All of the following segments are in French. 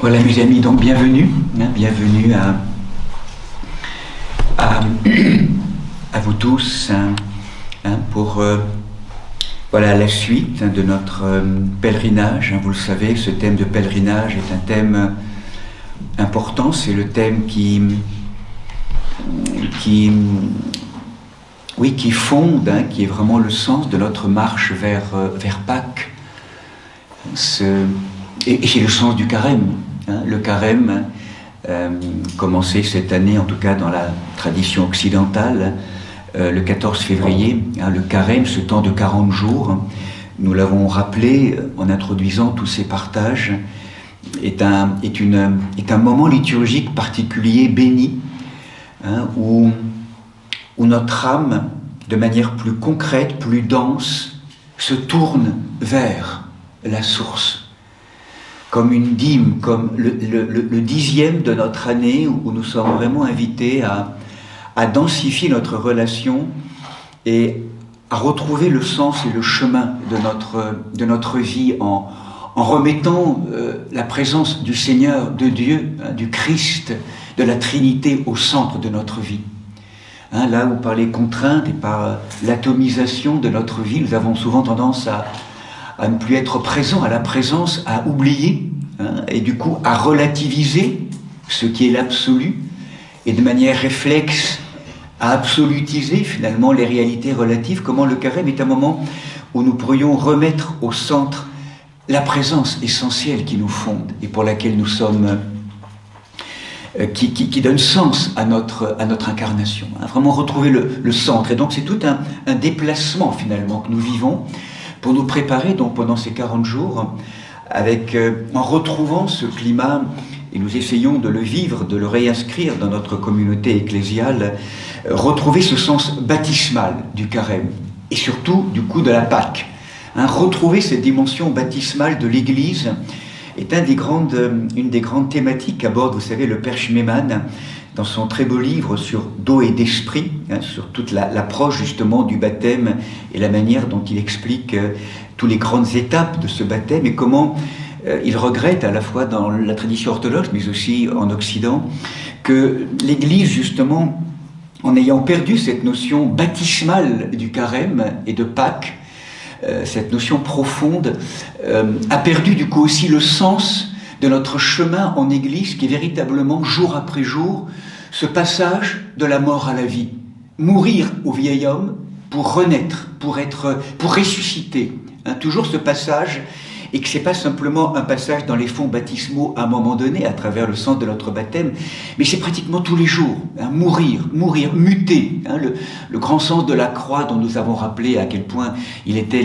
Voilà mes amis, donc bienvenue, bienvenue à vous tous pour voilà, la suite de notre pèlerinage. Vous le savez, ce thème de pèlerinage est un thème important, c'est le thème qui fonde, qui est vraiment le sens de notre marche vers Pâques. Et c'est le sens du carême. Le carême, commencé cette année, en tout cas dans la tradition occidentale, le 14 février, le carême, ce temps de 40 jours, nous l'avons rappelé en introduisant tous ces partages, est un moment liturgique particulier, béni, où notre âme, de manière plus concrète, plus dense, se tourne vers la source. Comme une dîme, comme le dixième de notre année, où nous sommes vraiment invités à densifier notre relation et à retrouver le sens et le chemin de notre vie en remettant la présence du Seigneur, de Dieu, du Christ, de la Trinité au centre de notre vie. Là où par les contraintes et par l'atomisation de notre vie, nous avons souvent tendance à ne plus être présent à la présence, à oublier, et du coup à relativiser ce qui est l'absolu, et de manière réflexe à absolutiser finalement les réalités relatives. Comment le carême est un moment où nous pourrions remettre au centre la présence essentielle qui nous fonde et pour laquelle nous sommes, qui donne sens à notre incarnation, vraiment retrouver le centre. Et donc c'est tout un déplacement finalement que nous vivons pour nous préparer donc pendant ces 40 jours, en retrouvant ce climat, et nous essayons de le vivre, de le réinscrire dans notre communauté ecclésiale, retrouver ce sens baptismal du carême, et surtout du coup de la Pâque. Retrouver cette dimension baptismale de l'Église est une des grandes thématiques qu'aborde, vous savez, le Père Schmemann, dans son très beau livre sur d'eau et d'esprit, sur toute l'approche justement du baptême et la manière dont il explique toutes les grandes étapes de ce baptême et comment il regrette à la fois dans la tradition orthodoxe mais aussi en Occident que l'Église justement, en ayant perdu cette notion baptismale du carême et de Pâques, cette notion profonde, a perdu du coup aussi le sens de notre chemin en Église qui est véritablement, jour après jour, ce passage de la mort à la vie. Mourir au vieil homme pour renaître, pour ressusciter. Toujours ce passage, et que ce n'est pas simplement un passage dans les fonds baptismaux à un moment donné, à travers le sens de notre baptême, mais c'est pratiquement tous les jours. Mourir, muter. Le grand sens de la croix dont nous avons rappelé à quel point il était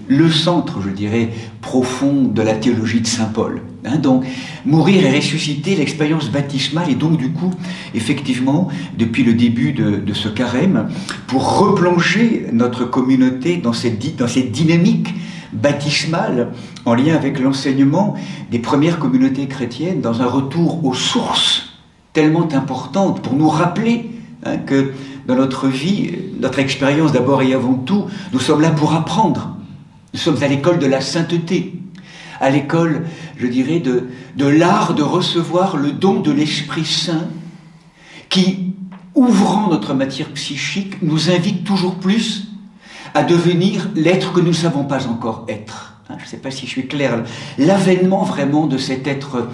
le centre, je dirais, profond de la théologie de saint Paul. Donc, mourir et ressusciter, l'expérience baptismale, et donc du coup, effectivement, depuis le début de ce carême, pour replonger notre communauté dans cette dynamique baptismale, en lien avec l'enseignement des premières communautés chrétiennes, dans un retour aux sources tellement importantes pour nous rappeler que dans notre vie, notre expérience d'abord et avant tout, nous sommes là pour apprendre. Nous sommes à l'école de la sainteté, à l'école, je dirais, de l'art de recevoir le don de l'Esprit Saint qui, ouvrant notre matière psychique, nous invite toujours plus à devenir l'être que nous ne savons pas encore être. Je ne sais pas si je suis clair. L'avènement vraiment de cet être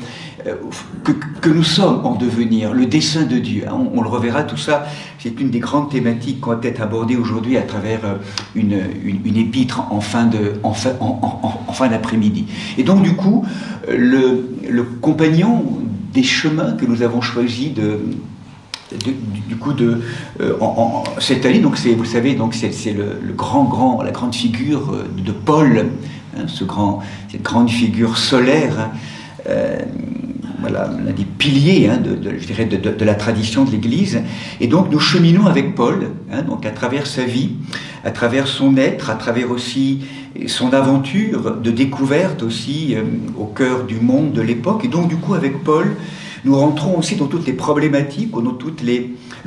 que nous sommes en devenir, le dessein de Dieu. On le reverra, tout ça, c'est une des grandes thématiques qu'on va peut-être aborder aujourd'hui à travers une épître en fin d'après-midi. Et donc du coup, le compagnon des chemins que nous avons choisi cette année, donc vous le savez, donc c'est la grande figure de Paul, cette grande figure solaire, voilà, l'un des piliers, je dirais, de la tradition de l'Église. Et donc nous cheminons avec Paul, donc à travers sa vie, à travers son être, à travers aussi son aventure de découverte aussi au cœur du monde de l'époque. Et donc du coup avec Paul, nous rentrons aussi dans toutes les problématiques, dans tout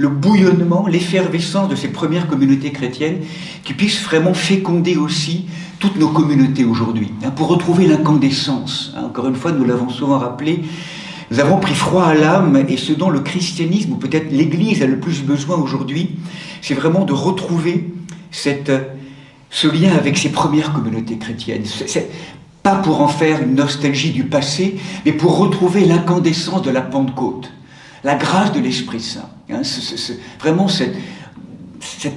le bouillonnement, l'effervescence de ces premières communautés chrétiennes qui puissent vraiment féconder aussi toutes nos communautés aujourd'hui, pour retrouver l'incandescence. Encore une fois, nous l'avons souvent rappelé, nous avons pris froid à l'âme, et ce dont le christianisme, ou peut-être l'Église, a le plus besoin aujourd'hui, c'est vraiment de retrouver ce lien avec ces premières communautés chrétiennes. C'est pas pour en faire une nostalgie du passé, mais pour retrouver l'incandescence de la Pentecôte, la grâce de l'Esprit Saint. Vraiment cette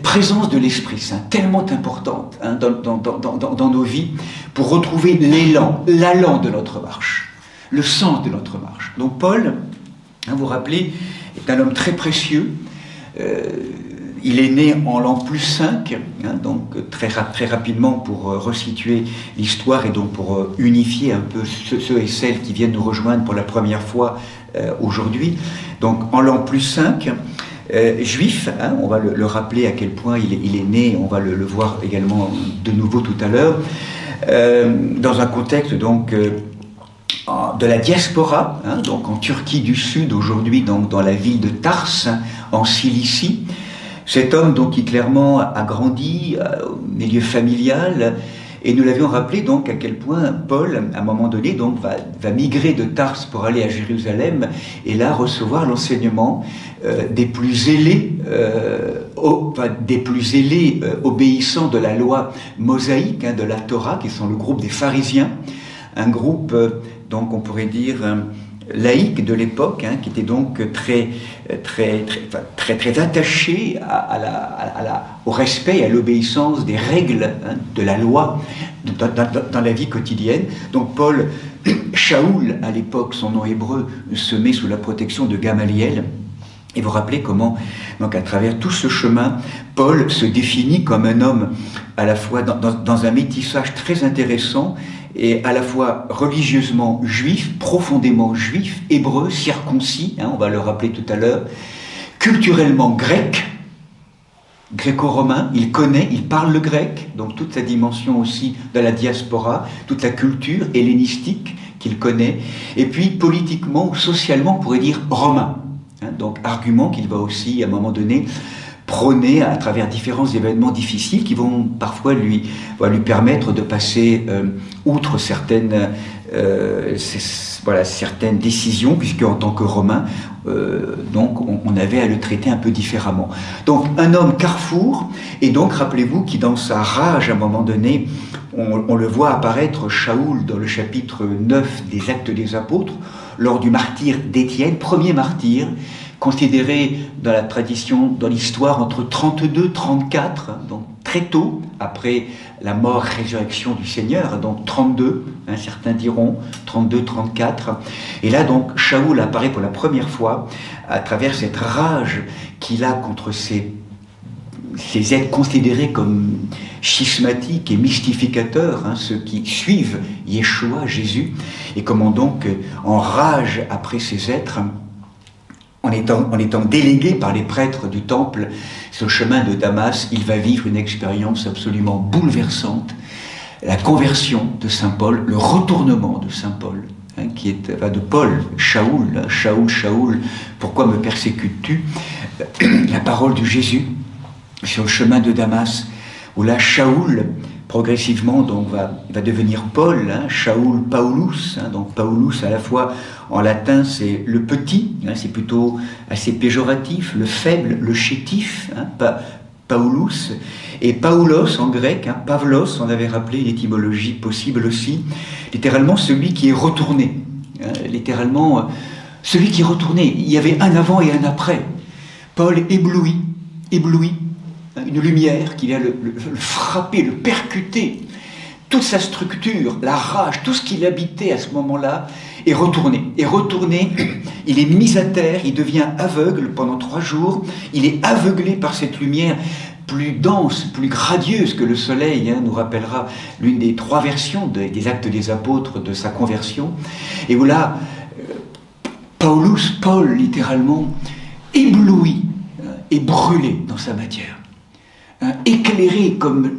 présence de l'Esprit Saint, tellement importante dans nos vies, pour retrouver l'allant de notre marche, le sens de notre marche. Donc Paul, vous vous rappelez, est un homme très précieux. Il est né en l'an plus 5, donc très rapidement pour resituer l'histoire et donc pour unifier un peu ceux et celles qui viennent nous rejoindre pour la première fois aujourd'hui. Donc en l'an plus 5, juif, on va le rappeler à quel point il est né, on va le voir également de nouveau tout à l'heure, dans un contexte donc de la diaspora, donc en Turquie du Sud aujourd'hui, donc dans la ville de Tars, en Cilicie. Cet homme donc qui clairement a grandi au milieu familial, et nous l'avions rappelé donc à quel point Paul, à un moment donné, donc va migrer de Tars pour aller à Jérusalem, et là recevoir l'enseignement des plus zélés, obéissants de la loi mosaïque, de la Torah, qui sont le groupe des pharisiens, un groupe donc on pourrait dire laïque de l'époque, qui était donc très attaché au respect et à l'obéissance des règles de la loi dans la vie quotidienne. Donc Paul, Shaoul à l'époque, son nom hébreu, se met sous la protection de Gamaliel. Et vous rappelez comment, donc à travers tout ce chemin, Paul se définit comme un homme à la fois dans un métissage très intéressant, et à la fois religieusement juif, profondément juif, hébreu, circoncis, on va le rappeler tout à l'heure, culturellement grec, gréco-romain, il connaît, il parle le grec, donc toute sa dimension aussi de la diaspora, toute la culture hellénistique qu'il connaît, et puis politiquement ou socialement, on pourrait dire romain. Donc argument qu'il va aussi, à un moment donné, prôner à travers différents événements difficiles qui vont parfois lui permettre de passer outre certaines décisions, puisque en tant que Romain, donc on avait à le traiter un peu différemment. Donc un homme carrefour, et donc rappelez-vous qui dans sa rage à un moment donné, on le voit apparaître Shaoul dans le chapitre 9 des Actes des Apôtres, lors du martyre d'Étienne, premier martyr, considéré dans la tradition, dans l'histoire, entre 32 et 34, donc très tôt, après la mort-résurrection du Seigneur, donc 32, certains diront 32, 34. Et là, donc, Shaoul apparaît pour la première fois à travers cette rage qu'il a contre ces êtres considérés comme schismatiques et mystificateurs, ceux qui suivent Yeshua, Jésus, et comment donc, en rage après ces êtres, en étant délégué par les prêtres du temple sur le chemin de Damas, il va vivre une expérience absolument bouleversante, la conversion de saint Paul, le retournement de saint Paul, qui est de Paul, Shaoul, Shaoul, pourquoi me persécutes-tu? La parole de Jésus sur le chemin de Damas, où là Shaoul progressivement donc va devenir Paul, Shaoul Paulus, donc Paulus à la fois en latin c'est le petit, c'est plutôt assez péjoratif, le faible, le chétif, Paulus, et Paulos en grec, Pavlos, on avait rappelé l'étymologie possible aussi, littéralement celui qui est retourné, littéralement celui qui est retourné, il y avait un avant et un après, Paul ébloui, une lumière qui vient le frapper, le percuter, toute sa structure, la rage, tout ce qu'il habitait à ce moment-là est retourné. Il est mis à terre, il devient aveugle pendant 3 jours, il est aveuglé par cette lumière plus dense, plus radieuse que le soleil, nous rappellera l'une des 3 versions des Actes des Apôtres de sa conversion. Et voilà, Paul, littéralement, ébloui et brûlé dans sa matière. Éclairé comme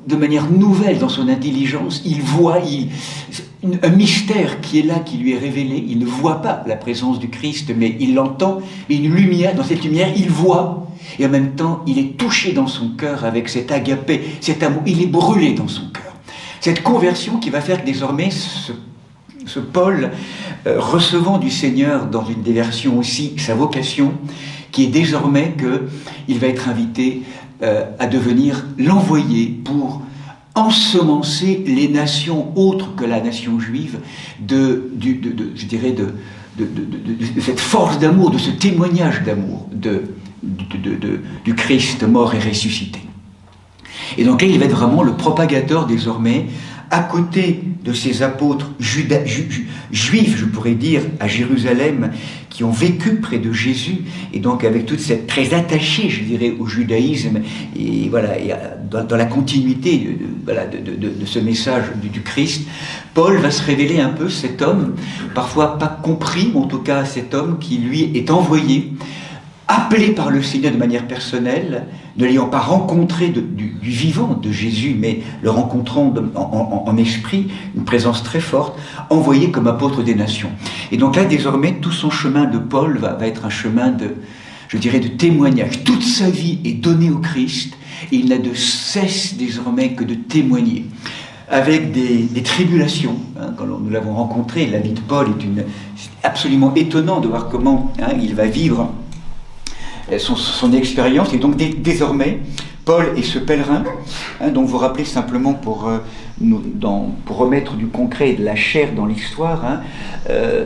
de manière nouvelle dans son intelligence, il voit un mystère qui est là, qui lui est révélé. Il ne voit pas la présence du Christ, mais il l'entend, et une lumière, dans cette lumière, il voit, et en même temps, il est touché dans son cœur avec cet agapé, cet amour, il est brûlé dans son cœur. Cette conversion qui va faire que désormais, ce Paul, recevant du Seigneur, dans une des versions aussi, sa vocation, qui est désormais qu'il va être invité à devenir l'envoyé pour ensemencer les nations autres que la nation juive de cette force d'amour, de ce témoignage d'amour du Christ mort et ressuscité. Et donc là, il va être vraiment le propagateur désormais, à côté de ces apôtres juifs, je pourrais dire, à Jérusalem, qui ont vécu près de Jésus, et donc avec toute cette, très attachée, je dirais, au judaïsme, et voilà, et dans la continuité de ce message du Christ, Paul va se révéler un peu cet homme, parfois pas compris, mais en tout cas cet homme qui lui est envoyé, appelé par le Seigneur de manière personnelle, ne l'ayant pas rencontré du vivant de Jésus, mais le rencontrant en esprit, une présence très forte, envoyé comme apôtre des nations. Et donc là, désormais, tout son chemin de Paul va être un chemin de témoignage. Toute sa vie est donnée au Christ, et il n'a de cesse désormais que de témoigner. Avec des tribulations, quand nous l'avons rencontré, la vie de Paul c'est absolument étonnant de voir comment il va vivre son expérience. Et donc désormais, Paul est ce pèlerin, donc vous rappelez simplement pour remettre du concret et de la chair dans l'histoire,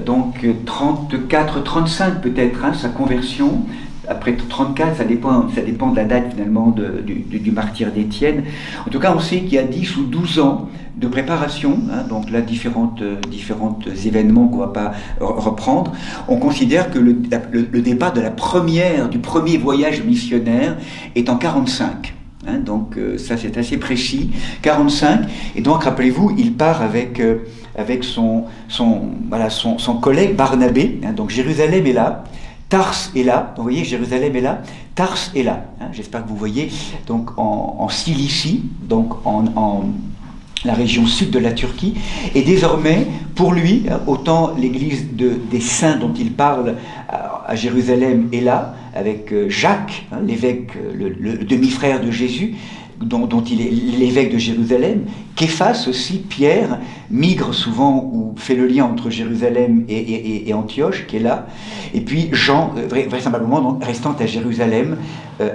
donc 34-35 peut-être, sa conversion. Après 34, ça dépend de la date finalement du martyre d'Étienne. En tout cas, on sait qu'il y a 10 ou 12 ans de préparation, donc là, différents événements qu'on ne va pas reprendre. On considère que le départ du premier voyage missionnaire est en 45. Donc ça, c'est assez précis. 45. Et donc, rappelez-vous, il part avec son collègue Barnabé. Donc Jérusalem est là. Tars est là, donc vous voyez, Jérusalem est là, Tars est là, j'espère que vous voyez, donc en Cilicie, donc en la région sud de la Turquie, et désormais, pour lui, autant l'église des saints dont il parle à Jérusalem est là, avec Jacques, l'évêque, le demi-frère de Jésus, dont il est l'évêque de Jérusalem. Képhas aussi, Pierre, migre souvent ou fait le lien entre Jérusalem et Antioche, qui est là. Et puis Jean, vraisemblablement donc, restant à Jérusalem,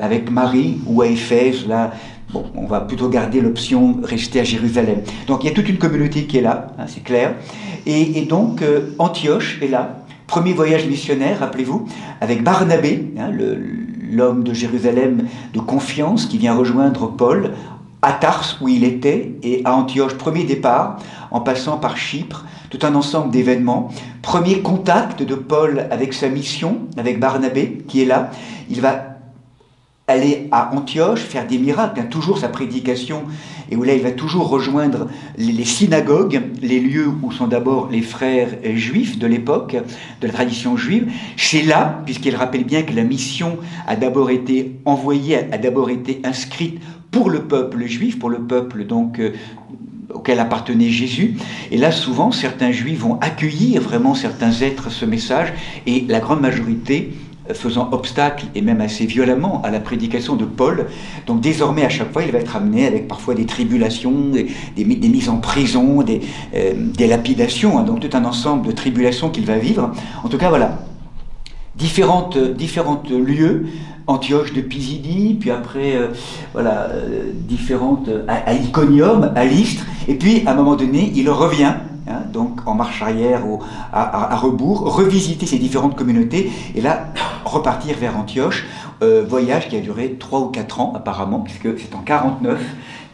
avec Marie, ou à Éphèse, là, bon, on va plutôt garder l'option rester à Jérusalem. Donc il y a toute une communauté qui est là, c'est clair. Et donc Antioche est là. Premier voyage missionnaire, rappelez-vous, avec Barnabé, l'homme de Jérusalem de confiance qui vient rejoindre Paul à Tars où il était, et à Antioche, premier départ, en passant par Chypre, tout un ensemble d'événements. Premier contact de Paul avec sa mission, avec Barnabé qui est là. Il va aller à Antioche, faire des miracles, toujours sa prédication, et où là il va toujours rejoindre les synagogues, les lieux où sont d'abord les frères juifs de l'époque, de la tradition juive. C'est là, puisqu'il rappelle bien que la mission a d'abord été envoyée, a d'abord été inscrite pour le peuple juif, pour le peuple donc auquel appartenait Jésus. Et là, souvent, certains juifs vont accueillir vraiment certains êtres ce message, et la grande majorité faisant obstacle, et même assez violemment, à la prédication de Paul. Donc désormais, à chaque fois, il va être amené avec parfois des tribulations, des mises en prison, des lapidations, donc tout un ensemble de tribulations qu'il va vivre. En tout cas, voilà, différentes lieux, Antioche de Pisidie, puis après, différentes, à Iconium, à Lystre, et puis, à un moment donné, il revient, donc en marche arrière à rebours, revisiter ces différentes communautés, et là, repartir vers Antioche, voyage qui a duré 3 ou 4 ans apparemment, puisque c'est en 49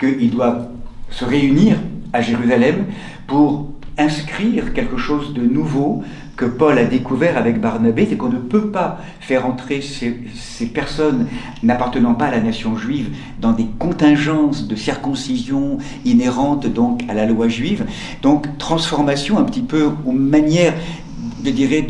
qu'il doit se réunir à Jérusalem pour inscrire quelque chose de nouveau que Paul a découvert avec Barnabé, c'est qu'on ne peut pas faire entrer ces personnes n'appartenant pas à la nation juive dans des contingences de circoncision inhérentes donc à la loi juive. Donc transformation un petit peu aux manières je dirais,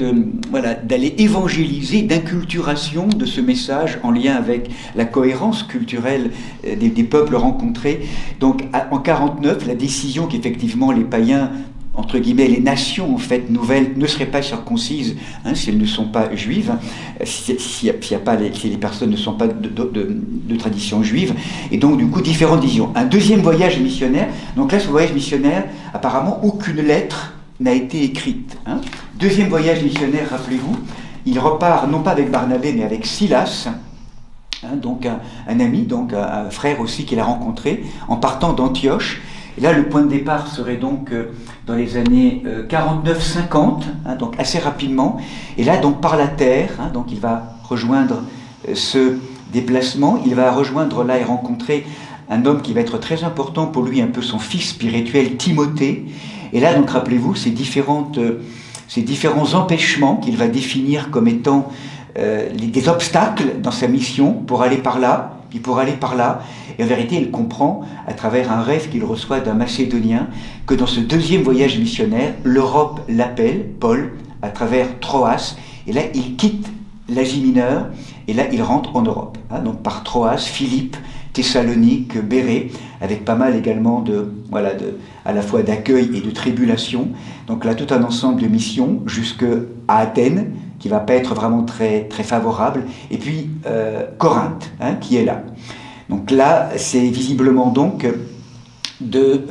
voilà, d'aller évangéliser, d'inculturation de ce message en lien avec la cohérence culturelle des peuples rencontrés. Donc en 49, la décision qu'effectivement les païens, entre guillemets, les nations en fait nouvelles ne seraient pas circoncises si elles ne sont pas juives, si les personnes ne sont pas de tradition juive, et donc du coup différentes visions. Un deuxième voyage missionnaire, donc là ce voyage missionnaire, apparemment aucune lettre n'a été écrite. Deuxième voyage missionnaire, rappelez-vous, il repart non pas avec Barnabé mais avec Silas, donc un ami, donc un frère aussi qu'il a rencontré, en partant d'Antioche. Et là, le point de départ serait donc dans les années 49-50, donc assez rapidement. Et là, donc par la terre, donc il va rejoindre ce déplacement. Il va rejoindre là et rencontrer un homme qui va être très important pour lui, un peu son fils spirituel, Timothée. Et là, donc rappelez-vous, ces différents empêchements qu'il va définir comme étant des obstacles dans sa mission pour aller par là, puis pour aller par là. Et en vérité, il comprend, à travers un rêve qu'il reçoit d'un Macédonien, que dans ce deuxième voyage missionnaire, l'Europe l'appelle, Paul, à travers Troas. Et là, il quitte l'Asie mineure, et là, il rentre en Europe. Donc par Troas, Philippe, Thessalonique, Bérée, avec pas mal également à la fois d'accueil et de tribulation. Donc là, tout un ensemble de missions jusqu'à Athènes, qui ne va pas être vraiment très, très favorable, et puis Corinthe, qui est là. Donc là, c'est visiblement donc de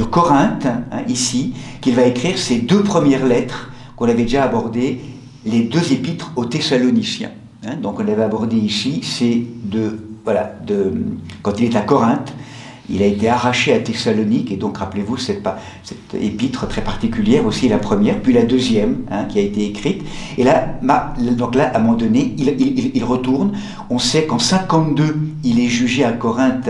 Corinthe, ici, qu'il va écrire ces deux premières lettres qu'on avait déjà abordées, les deux épîtres aux Thessaloniciens. Donc on avait abordé ici, c'est quand il est à Corinthe, il a été arraché à Thessalonique, et donc rappelez-vous cette épître très particulière, aussi la première, puis la deuxième, qui a été écrite. Et là, donc là, à un moment donné, il retourne. On sait qu'en 52, il est jugé à Corinthe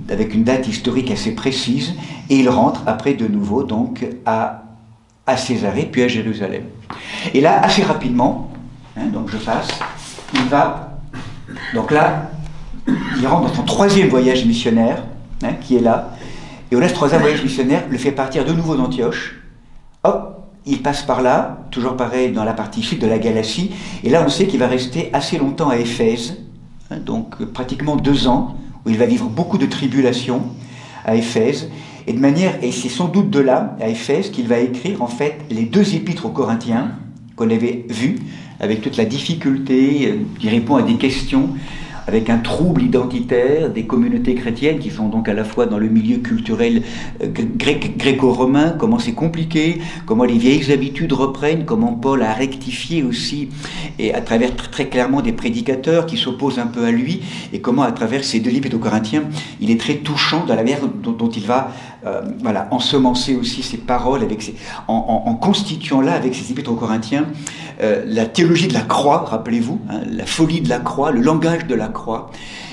avec une date historique assez précise, et il rentre après de nouveau donc à Césarée, puis à Jérusalem. Et là, assez rapidement, donc je passe, donc là, il rentre dans son troisième voyage missionnaire, qui est là, et au ce troisième voyage missionnaire le fait partir de nouveau d'Antioche. Hop, il passe par là, toujours pareil dans la partie sud de la Galatie, et là on sait qu'il va rester assez longtemps à Éphèse, donc pratiquement 2 ans, où il va vivre beaucoup de tribulations à Éphèse, et c'est sans doute de là, à Éphèse, qu'il va écrire en fait les 2 épîtres aux Corinthiens, qu'on avait vus, avec toute la difficulté, qui répond à des questions, avec un trouble identitaire des communautés chrétiennes qui sont donc à la fois dans le milieu culturel gréco-romain, comment c'est compliqué, comment les vieilles habitudes reprennent, comment Paul a rectifié aussi, et à travers très clairement des prédicateurs qui s'opposent un peu à lui, et comment à travers ces 2 livres aux Corinthiens, il est très touchant dans la manière dont il va ensemencer aussi ses paroles, en constituant là, avec ses épîtres aux Corinthiens, la théologie de la croix, rappelez-vous, la folie de la croix, le langage de la croix,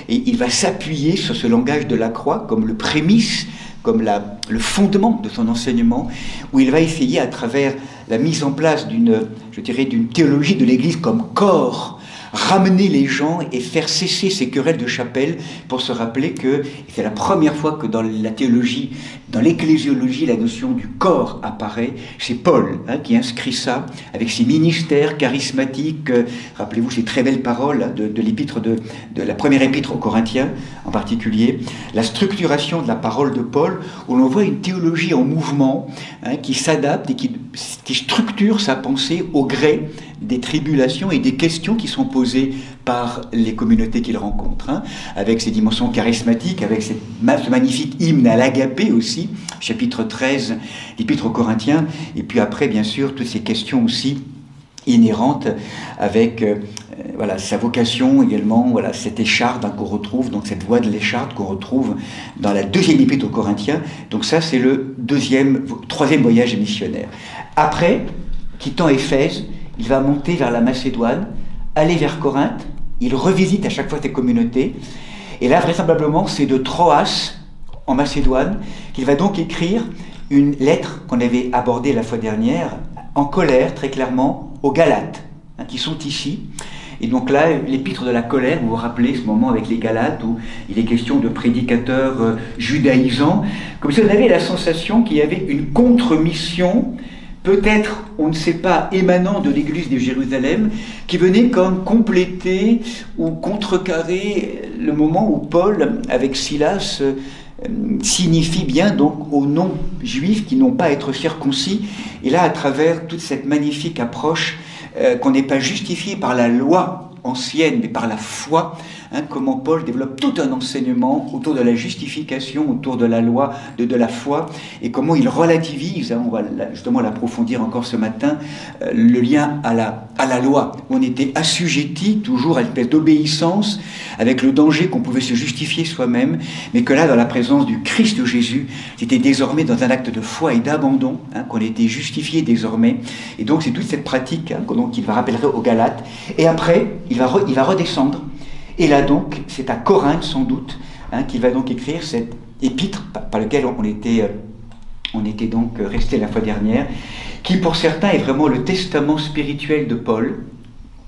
et il va s'appuyer sur ce langage de la croix comme le prémisse, comme le fondement de son enseignement, où il va essayer à travers la mise en place d'une théologie de l'Église comme corps, ramener les gens et faire cesser ces querelles de chapelle pour se rappeler que c'est la première fois que dans la théologie, dans l'ecclésiologie, la notion du corps apparaît. C'est Paul qui inscrit ça avec ses ministères charismatiques. Rappelez-vous ces très belles paroles de l'épître de la première épître aux Corinthiens en particulier. La structuration de la parole de Paul, où l'on voit une théologie en mouvement qui s'adapte et qui structure sa pensée au gré des tribulations et des questions qui sont posées par les communautés qu'il rencontre, avec ses dimensions charismatiques, avec ce magnifique hymne à l'agapé aussi, chapitre 13, l'épître aux Corinthiens, et puis après, bien sûr, toutes ces questions aussi inhérentes avec sa vocation également, cette écharde qu'on retrouve, donc cette voie de l'écharde qu'on retrouve dans la deuxième épître aux Corinthiens. Donc ça, c'est le troisième voyage missionnaire. Après, quittant Éphèse, il va monter vers la Macédoine, aller vers Corinthe, il revisite à chaque fois ces communautés, et là, vraisemblablement, c'est de Troas, en Macédoine, qu'il va donc écrire une lettre qu'on avait abordée la fois dernière, en colère, très clairement, aux Galates, qui sont ici. Et donc là, l'épître de la colère, vous vous rappelez ce moment avec les Galates, où il est question de prédicateurs judaïsants, comme si on avait la sensation qu'il y avait une contre-mission peut-être, on ne sait pas, émanant de l'église de Jérusalem, qui venait comme compléter ou contrecarrer le moment où Paul, avec Silas, signifie bien donc aux non-juifs qui n'ont pas à être circoncis. Et là, à travers toute cette magnifique approche, qu'on n'est pas justifié par la loi ancienne, mais par la foi, comment Paul développe tout un enseignement autour de la justification, autour de la loi, de la foi, et comment il relativise, on va justement l'approfondir encore ce matin, le lien à la loi. On était assujetti toujours à une espèce d'obéissance, avec le danger qu'on pouvait se justifier soi-même, mais que là, dans la présence du Christ Jésus, c'était désormais dans un acte de foi et d'abandon, qu'on était justifié désormais. Et donc c'est toute cette pratique qu'il va rappeler aux Galates. Et après, il va redescendre. Et là donc, c'est à Corinthe sans doute qu'il va donc écrire cette épître par laquelle on était donc resté la fois dernière, qui pour certains est vraiment le testament spirituel de Paul.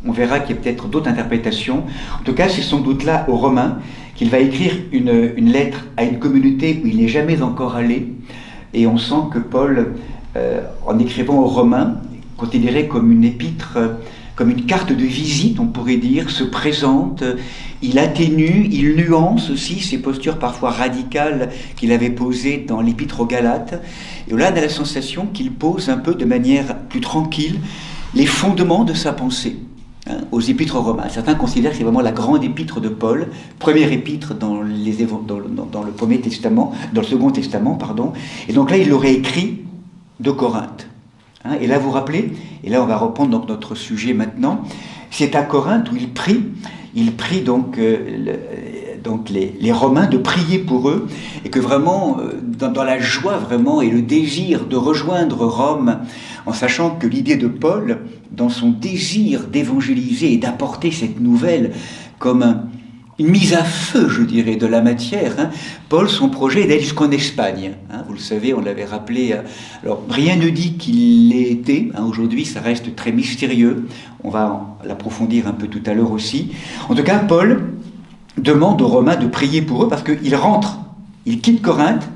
On verra qu'il y a peut-être d'autres interprétations. En tout cas, c'est sans doute là aux Romains qu'il va écrire une lettre à une communauté où il n'est jamais encore allé. Et on sent que Paul, en écrivant aux Romains, considéré comme une épître, comme une carte de visite, on pourrait dire, se présente, il atténue, il nuance aussi ses postures parfois radicales qu'il avait posées dans l'épître aux Galates. Et là, on a la sensation qu'il pose un peu de manière plus tranquille les fondements de sa pensée aux épîtres aux Romains. Certains considèrent que c'est vraiment la grande épître de Paul, première épître dans le Premier Testament, dans le Second Testament, pardon. Et donc là, il l'aurait écrit de Corinthe. Et là, vous vous rappelez, et là on va reprendre donc notre sujet maintenant, c'est à Corinthe où il prie donc les Romains de prier pour eux, et que vraiment, dans la joie vraiment et le désir de rejoindre Rome, en sachant que l'idée de Paul, dans son désir d'évangéliser et d'apporter cette nouvelle comme une mise à feu, je dirais, de la matière. Paul, son projet est d'aller jusqu'en Espagne. Vous le savez, on l'avait rappelé. Alors, rien ne dit qu'il l'ait été. Aujourd'hui, ça reste très mystérieux. On va l'approfondir un peu tout à l'heure aussi. En tout cas, Paul demande aux Romains de prier pour eux parce qu'il rentre, il quitte Corinthe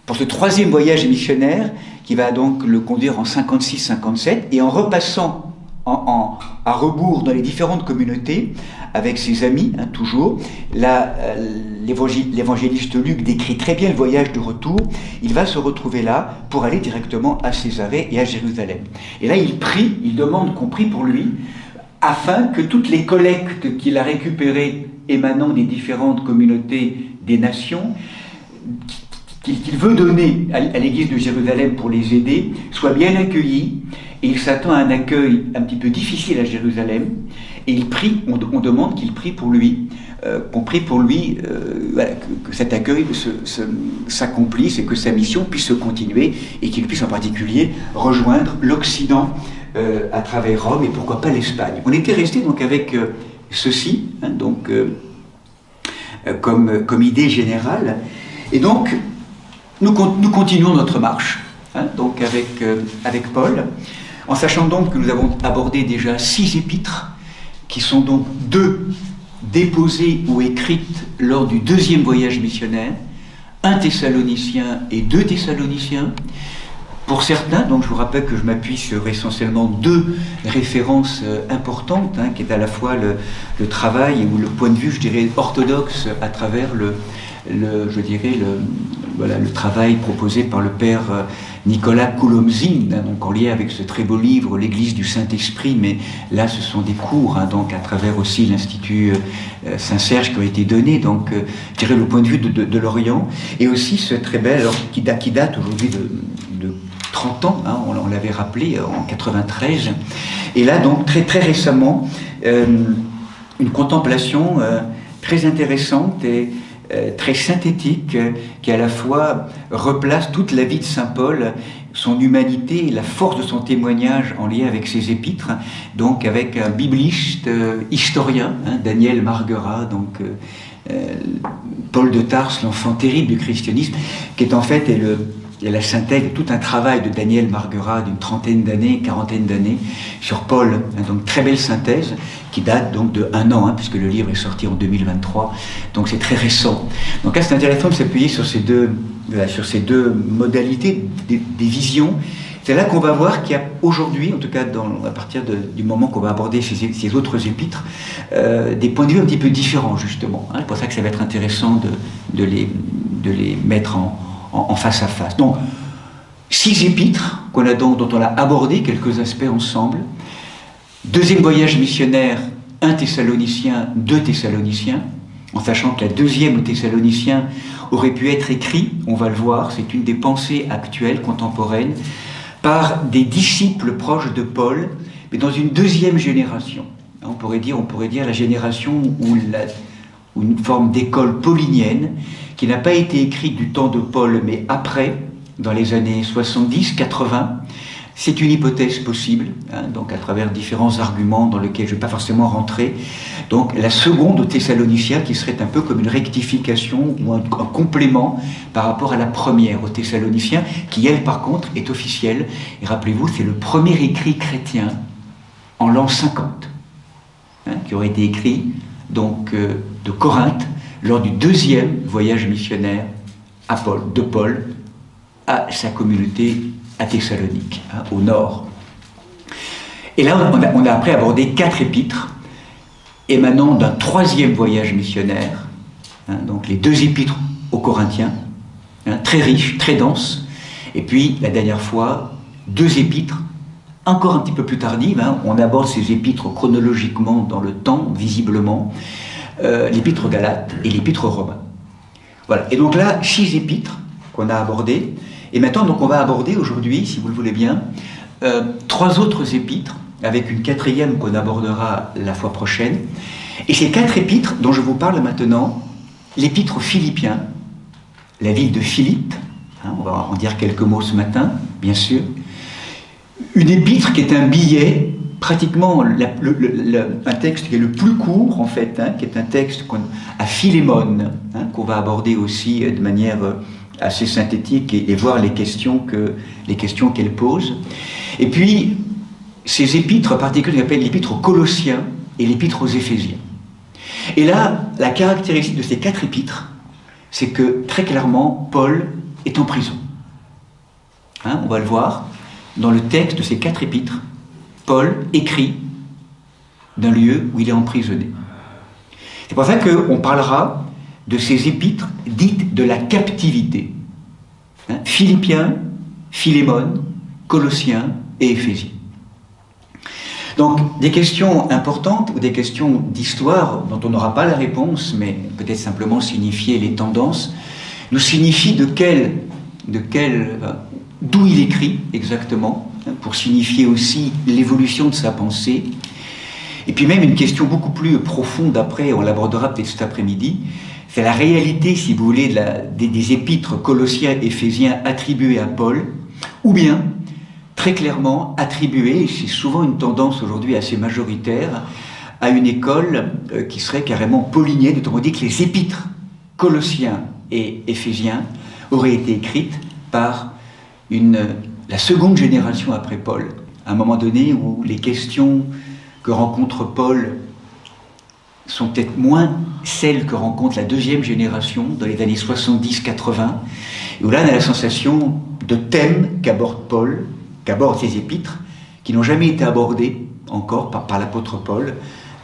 pour ce troisième voyage missionnaire qui va donc le conduire en 56-57, et en repassant à rebours dans les différentes communautés, avec ses amis, toujours. Là, l'évangéliste Luc décrit très bien le voyage de retour. Il va se retrouver là pour aller directement à Césarée et à Jérusalem. Et là, il prie, il demande qu'on prie pour lui, afin que toutes les collectes qu'il a récupérées émanant des différentes communautés des nations, qu'il veut donner à l'église de Jérusalem pour les aider, soient bien accueillies. Et il s'attend à un accueil un petit peu difficile à Jérusalem. Et il prie, on demande qu'il prie pour lui, qu'on prie pour lui, que cet accueil s'accomplisse et que sa mission puisse se continuer et qu'il puisse en particulier rejoindre l'Occident à travers Rome et pourquoi pas l'Espagne. On était resté donc avec ceci, comme idée générale. Et donc, nous continuons notre marche, donc avec Paul, en sachant donc que nous avons abordé déjà 6 épîtres, qui sont donc 2 déposées ou écrites lors du 2e voyage missionnaire, 1 Thessalonicien et 2 Thessaloniciens. Pour certains, donc je vous rappelle que je m'appuie sur essentiellement 2 références importantes, qui est à la fois le travail ou le point de vue, je dirais, orthodoxe à travers le travail proposé par le père Nicolas Coulomzine, donc en lien avec ce très beau livre, l'Église du Saint-Esprit, mais là ce sont des cours, donc à travers aussi l'Institut Saint-Serge qui ont été donnés, donc je dirais le point de vue de l'Orient, et aussi ce très bel, alors, qui date aujourd'hui de 30 ans, on l'avait rappelé en 93, et là donc très, très récemment, une contemplation très intéressante et très synthétique, qui à la fois replace toute la vie de saint Paul, son humanité et la force de son témoignage en lien avec ses épîtres, donc avec un bibliste, historien, Daniel Marguerat, donc Paul de Tarse, l'enfant terrible du christianisme, qui est en fait la synthèse de tout un travail de Daniel Marguerat d'une 30aine d'années, 40aine d'années, sur Paul, donc très belle synthèse, qui date donc de 1 an, puisque le livre est sorti en 2023, donc c'est très récent. Donc là, c'est intéressant de s'appuyer sur ces deux modalités des visions, c'est là qu'on va voir qu'il y a aujourd'hui, en tout cas à partir du moment qu'on va aborder ces autres épîtres, des points de vue un petit peu différents justement. C'est pour ça que ça va être intéressant de les mettre en face à face. Donc, 6 épîtres dont on a abordé quelques aspects ensemble. Deuxième voyage missionnaire, 1 Thessaloniciens, 2 Thessaloniciens, en sachant que la deuxième Thessaloniciens aurait pu être écrit, on va le voir, c'est une des pensées actuelles, contemporaines, par des disciples proches de Paul, mais dans une deuxième génération. On pourrait dire la génération où une forme d'école paulinienne, qui n'a pas été écrite du temps de Paul, mais après, dans les années 70-80, c'est une hypothèse possible, donc à travers différents arguments dans lesquels je ne vais pas forcément rentrer. Donc la seconde aux Thessaloniciens qui serait un peu comme une rectification ou un complément par rapport à la première aux Thessaloniciens, qui elle par contre est officielle. Et rappelez-vous, c'est le premier écrit chrétien en l'an 50, qui aurait été écrit donc de Corinthe lors du deuxième voyage missionnaire de Paul à sa communauté à Thessalonique, au nord. Et là, on a après abordé 4 épîtres émanant d'un troisième voyage missionnaire, donc les 2 épîtres aux Corinthiens, très riches, très denses, et puis la dernière fois, 2 épîtres encore un petit peu plus tardives, on aborde ces épîtres chronologiquement dans le temps, visiblement, l'épître aux Galates et l'épître aux Romains. Voilà, et donc là, 6 épîtres qu'on a abordées. Et maintenant, donc, on va aborder aujourd'hui, si vous le voulez bien, 3 autres épîtres, avec une 4e qu'on abordera la fois prochaine. Et ces 4 épîtres dont je vous parle maintenant, l'épître aux Philippiens, la ville de Philippe, on va en dire quelques mots ce matin, bien sûr. Une épître qui est un billet, pratiquement un texte qui est le plus court, en fait, qui est un texte à Philémone, qu'on va aborder aussi de manière assez synthétique et voir les questions qu'elle pose. Et puis, ces épîtres, en particulier, qu'on appelle l'épître aux Colossiens et l'épître aux Éphésiens. Et là, la caractéristique de ces 4 épîtres, c'est que, très clairement, Paul est en prison. On va le voir, dans le texte de ces 4 épîtres, Paul écrit d'un lieu où il est emprisonné. C'est pour ça qu'on parlera de ces épîtres dites de la captivité. Philippiens, Philémone, Colossiens et Éphésiens. Donc, des questions importantes ou des questions d'histoire dont on n'aura pas la réponse, mais peut-être simplement signifier les tendances, nous signifient d'où il écrit exactement, pour signifier aussi l'évolution de sa pensée. Et puis même une question beaucoup plus profonde après, on l'abordera peut-être cet après-midi, c'est la réalité, si vous voulez, des épîtres Colossiens et Éphésiens attribués à Paul, ou bien, très clairement, attribués, c'est souvent une tendance aujourd'hui assez majoritaire, à une école qui serait carrément paulinienne, autrement dit que les épîtres Colossiens et Éphésiens auraient été écrites par la seconde génération après Paul, à un moment donné où les questions que rencontre Paul sont peut-être moins celles que rencontre la deuxième génération dans les années 70-80, et où là on a la sensation de thèmes qu'aborde Paul, qu'aborde ses épîtres, qui n'ont jamais été abordés encore par l'apôtre Paul,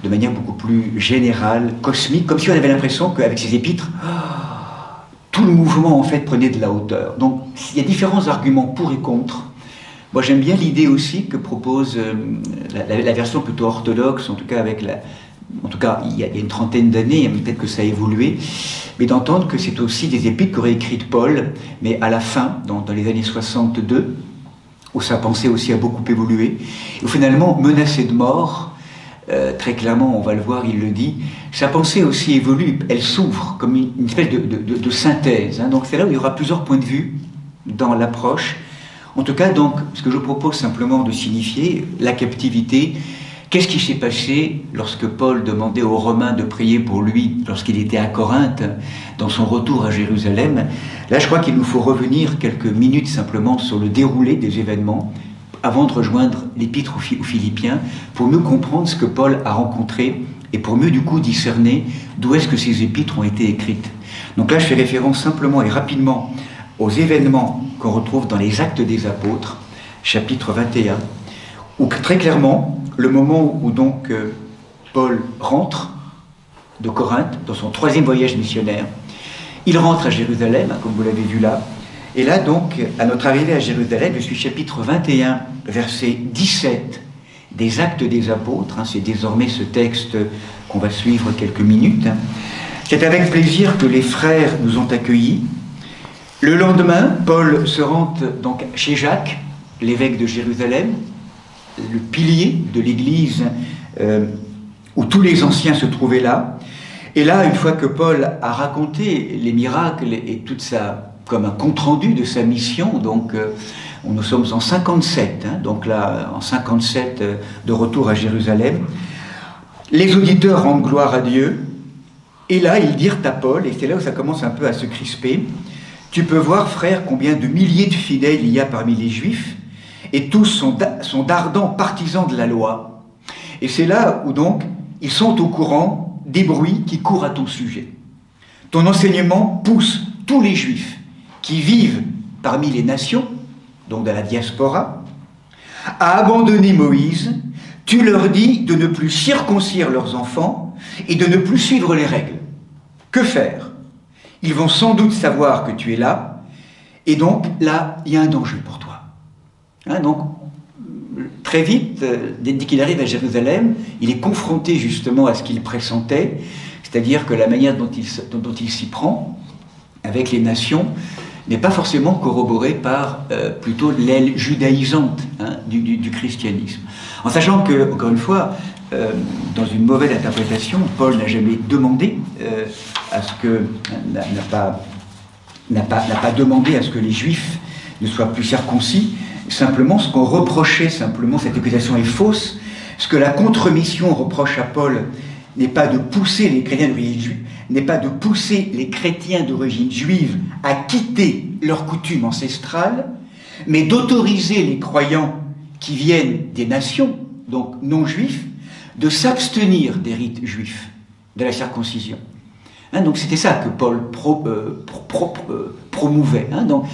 de manière beaucoup plus générale, cosmique, comme si on avait l'impression qu'avec ses épîtres, tout le mouvement en fait prenait de la hauteur. Donc il y a différents arguments pour et contre. Moi j'aime bien l'idée aussi que propose la version plutôt orthodoxe, en tout cas il y a une trentaine d'années, peut-être que ça a évolué, mais d'entendre que c'est aussi des épîtres qu'aurait écrites Paul, mais à la fin, dans les années 62, où sa pensée aussi a beaucoup évolué, où finalement, menacé de mort, très clairement, on va le voir, il le dit, sa pensée aussi évolue, elle s'ouvre comme une espèce de synthèse. Donc c'est là où il y aura plusieurs points de vue dans l'approche. En tout cas, donc, ce que je propose simplement de signifier, la captivité. Qu'est-ce qui s'est passé lorsque Paul demandait aux Romains de prier pour lui lorsqu'il était à Corinthe, dans son retour à Jérusalem? Là, je crois qu'il nous faut revenir quelques minutes simplement sur le déroulé des événements avant de rejoindre l'épître aux Philippiens, pour mieux comprendre ce que Paul a rencontré et pour mieux du coup discerner d'où est-ce que ces épîtres ont été écrites. Donc là, je fais référence simplement et rapidement aux événements qu'on retrouve dans les Actes des Apôtres, chapitre 21, où très clairement, le moment où donc Paul rentre de Corinthe, dans son 3e voyage missionnaire, il rentre à Jérusalem, comme vous l'avez vu là, et là donc, à notre arrivée à Jérusalem, je suis chapitre 21, verset 17 des Actes des Apôtres, c'est désormais ce texte qu'on va suivre quelques minutes. C'est avec plaisir que les frères nous ont accueillis. Le lendemain, Paul se rend donc chez Jacques, l'évêque de Jérusalem, le pilier de l'église où tous les anciens se trouvaient là. Et là, une fois que Paul a raconté les miracles et toute sa, comme un compte-rendu de sa mission, donc nous sommes en 57, donc là, en 57 de retour à Jérusalem, les auditeurs rendent gloire à Dieu, et là, ils dirent à Paul, et c'est là où ça commence un peu à se crisper, « Tu peux voir, frère, combien de milliers de fidèles il y a parmi les Juifs, et tous sont d'ardents partisans de la loi. » Et c'est là où donc, ils sont au courant des bruits qui courent à ton sujet. Ton enseignement pousse tous les Juifs qui vivent parmi les nations, donc de la diaspora, à abandonner Moïse. Tu leur dis de ne plus circoncire leurs enfants et de ne plus suivre les règles. Que faire? Ils vont sans doute savoir que tu es là, et donc là, il y a un danger pour toi. Donc, très vite, dès qu'il arrive à Jérusalem, il est confronté justement à ce qu'il pressentait, c'est-à-dire que la manière dont il s'y prend avec les nations n'est pas forcément corroborée par plutôt l'aile judaïsante du christianisme. En sachant que, encore une fois, dans une mauvaise interprétation, Paul n'a jamais demandé à ce que n'a pas demandé à ce que les Juifs ne soient plus circoncis. Simplement, ce qu'on reprochait, cette accusation est fausse. Ce que la contre-mission reproche à Paul n'est pas de pousser les chrétiens d'origine juive, juive à quitter leurs coutumes ancestrales, mais d'autoriser les croyants qui viennent des nations, donc non juifs, de s'abstenir des rites juifs, de la circoncision. Donc c'était ça que Paul promouvait. Donc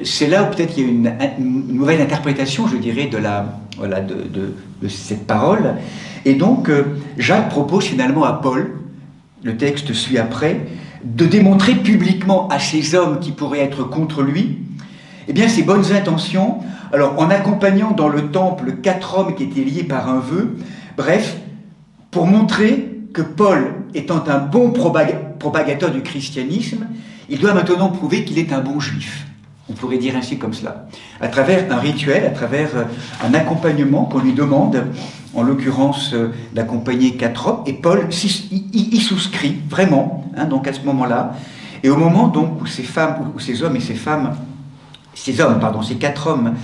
c'est là où peut-être il y a une nouvelle interprétation, je dirais, de cette parole. Et donc Jacques propose finalement à Paul, le texte suit après, de démontrer publiquement à ces hommes qui pourraient être contre lui, ses bonnes intentions, alors en accompagnant dans le temple 4 hommes qui étaient liés par un vœu, bref, pour montrer que Paul, étant un bon propagateur du christianisme, il doit maintenant prouver qu'il est un bon juif. On pourrait dire ainsi comme cela. À travers un rituel, à travers un accompagnement qu'on lui demande, en l'occurrence d'accompagner 4 hommes, et Paul y souscrit vraiment, donc à ce moment-là. Et au moment donc où ces 4 hommes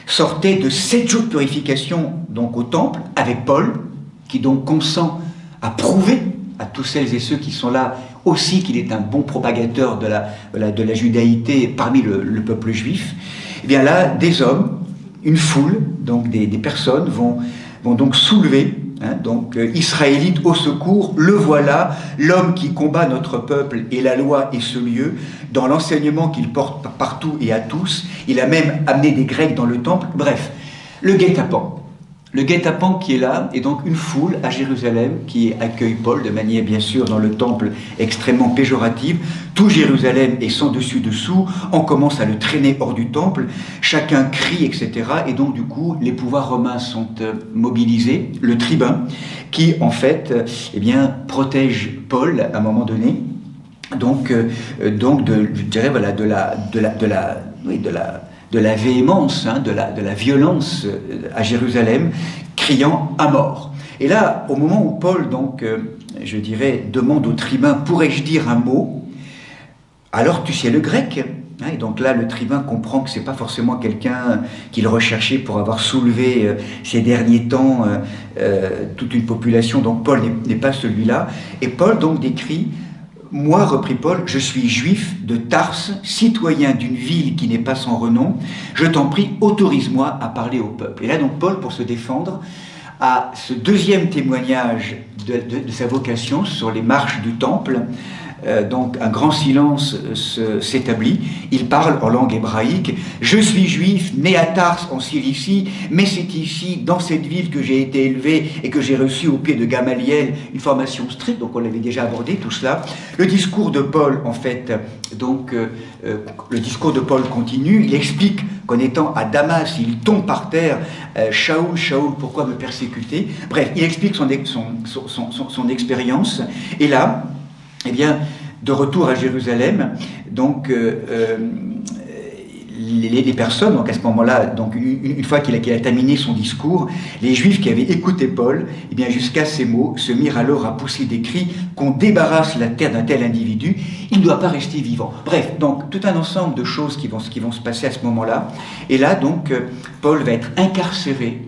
sortaient de 7 jours de purification donc au temple, avec Paul, qui donc consent à prouver à tous celles et ceux qui sont là aussi qu'il est un bon propagateur de la judaïté parmi le peuple juif, et bien là, des hommes, une foule, donc des personnes vont donc soulever, Israélites au secours, le voilà, l'homme qui combat notre peuple et la loi et ce lieu, dans l'enseignement qu'il porte partout et à tous. Il a même amené des Grecs dans le temple. Bref, le guet-apens. Le guet-apens qui est là, et donc une foule à Jérusalem qui accueille Paul de manière, bien sûr, dans le temple extrêmement péjorative. Tout Jérusalem est sans dessus-dessous, on commence à le traîner hors du temple, chacun crie, etc. Et donc, du coup, les pouvoirs romains sont mobilisés, le tribun, qui, en fait, protège Paul à un moment donné, de la véhémence, de la violence à Jérusalem, criant à mort. Et là, au moment où Paul, demande au tribun, pourrais-je dire un mot? Alors tu sais le grec. Et donc là, le tribun comprend que c'est pas forcément quelqu'un qu'il recherchait pour avoir soulevé ces derniers temps toute une population. Donc Paul n'est pas celui-là. Et Paul donc décrit: moi, reprit Paul, je suis juif de Tarse, citoyen d'une ville qui n'est pas sans renom. Je t'en prie, autorise-moi à parler au peuple. Et là, donc, Paul, pour se défendre, a ce deuxième témoignage de sa vocation sur les marches du temple, donc un grand silence s'établit. Il parle en langue hébraïque. « Je suis juif, né à Tars en Cilicie, mais c'est ici, dans cette ville, que j'ai été élevé et que j'ai reçu au pied de Gamaliel une formation stricte. » Donc on l'avait déjà abordé, tout cela. Le discours de Paul, en fait, donc le discours de Paul continue. Il explique qu'en étant à Damas, il tombe par terre. « Shaoul, Shaoul, pourquoi me persécuter ?» Bref, il explique son expérience. Et là, eh bien, de retour à Jérusalem, donc les personnes, donc à ce moment-là, donc une fois qu'il a terminé son discours, les Juifs qui avaient écouté Paul, eh bien, jusqu'à ces mots, se mirent alors à pousser des cris qu'on débarrasse la terre d'un tel individu, il ne doit pas rester vivant. Bref, donc tout un ensemble de choses qui vont se passer à ce moment-là. Et là, donc, Paul va être incarcéré,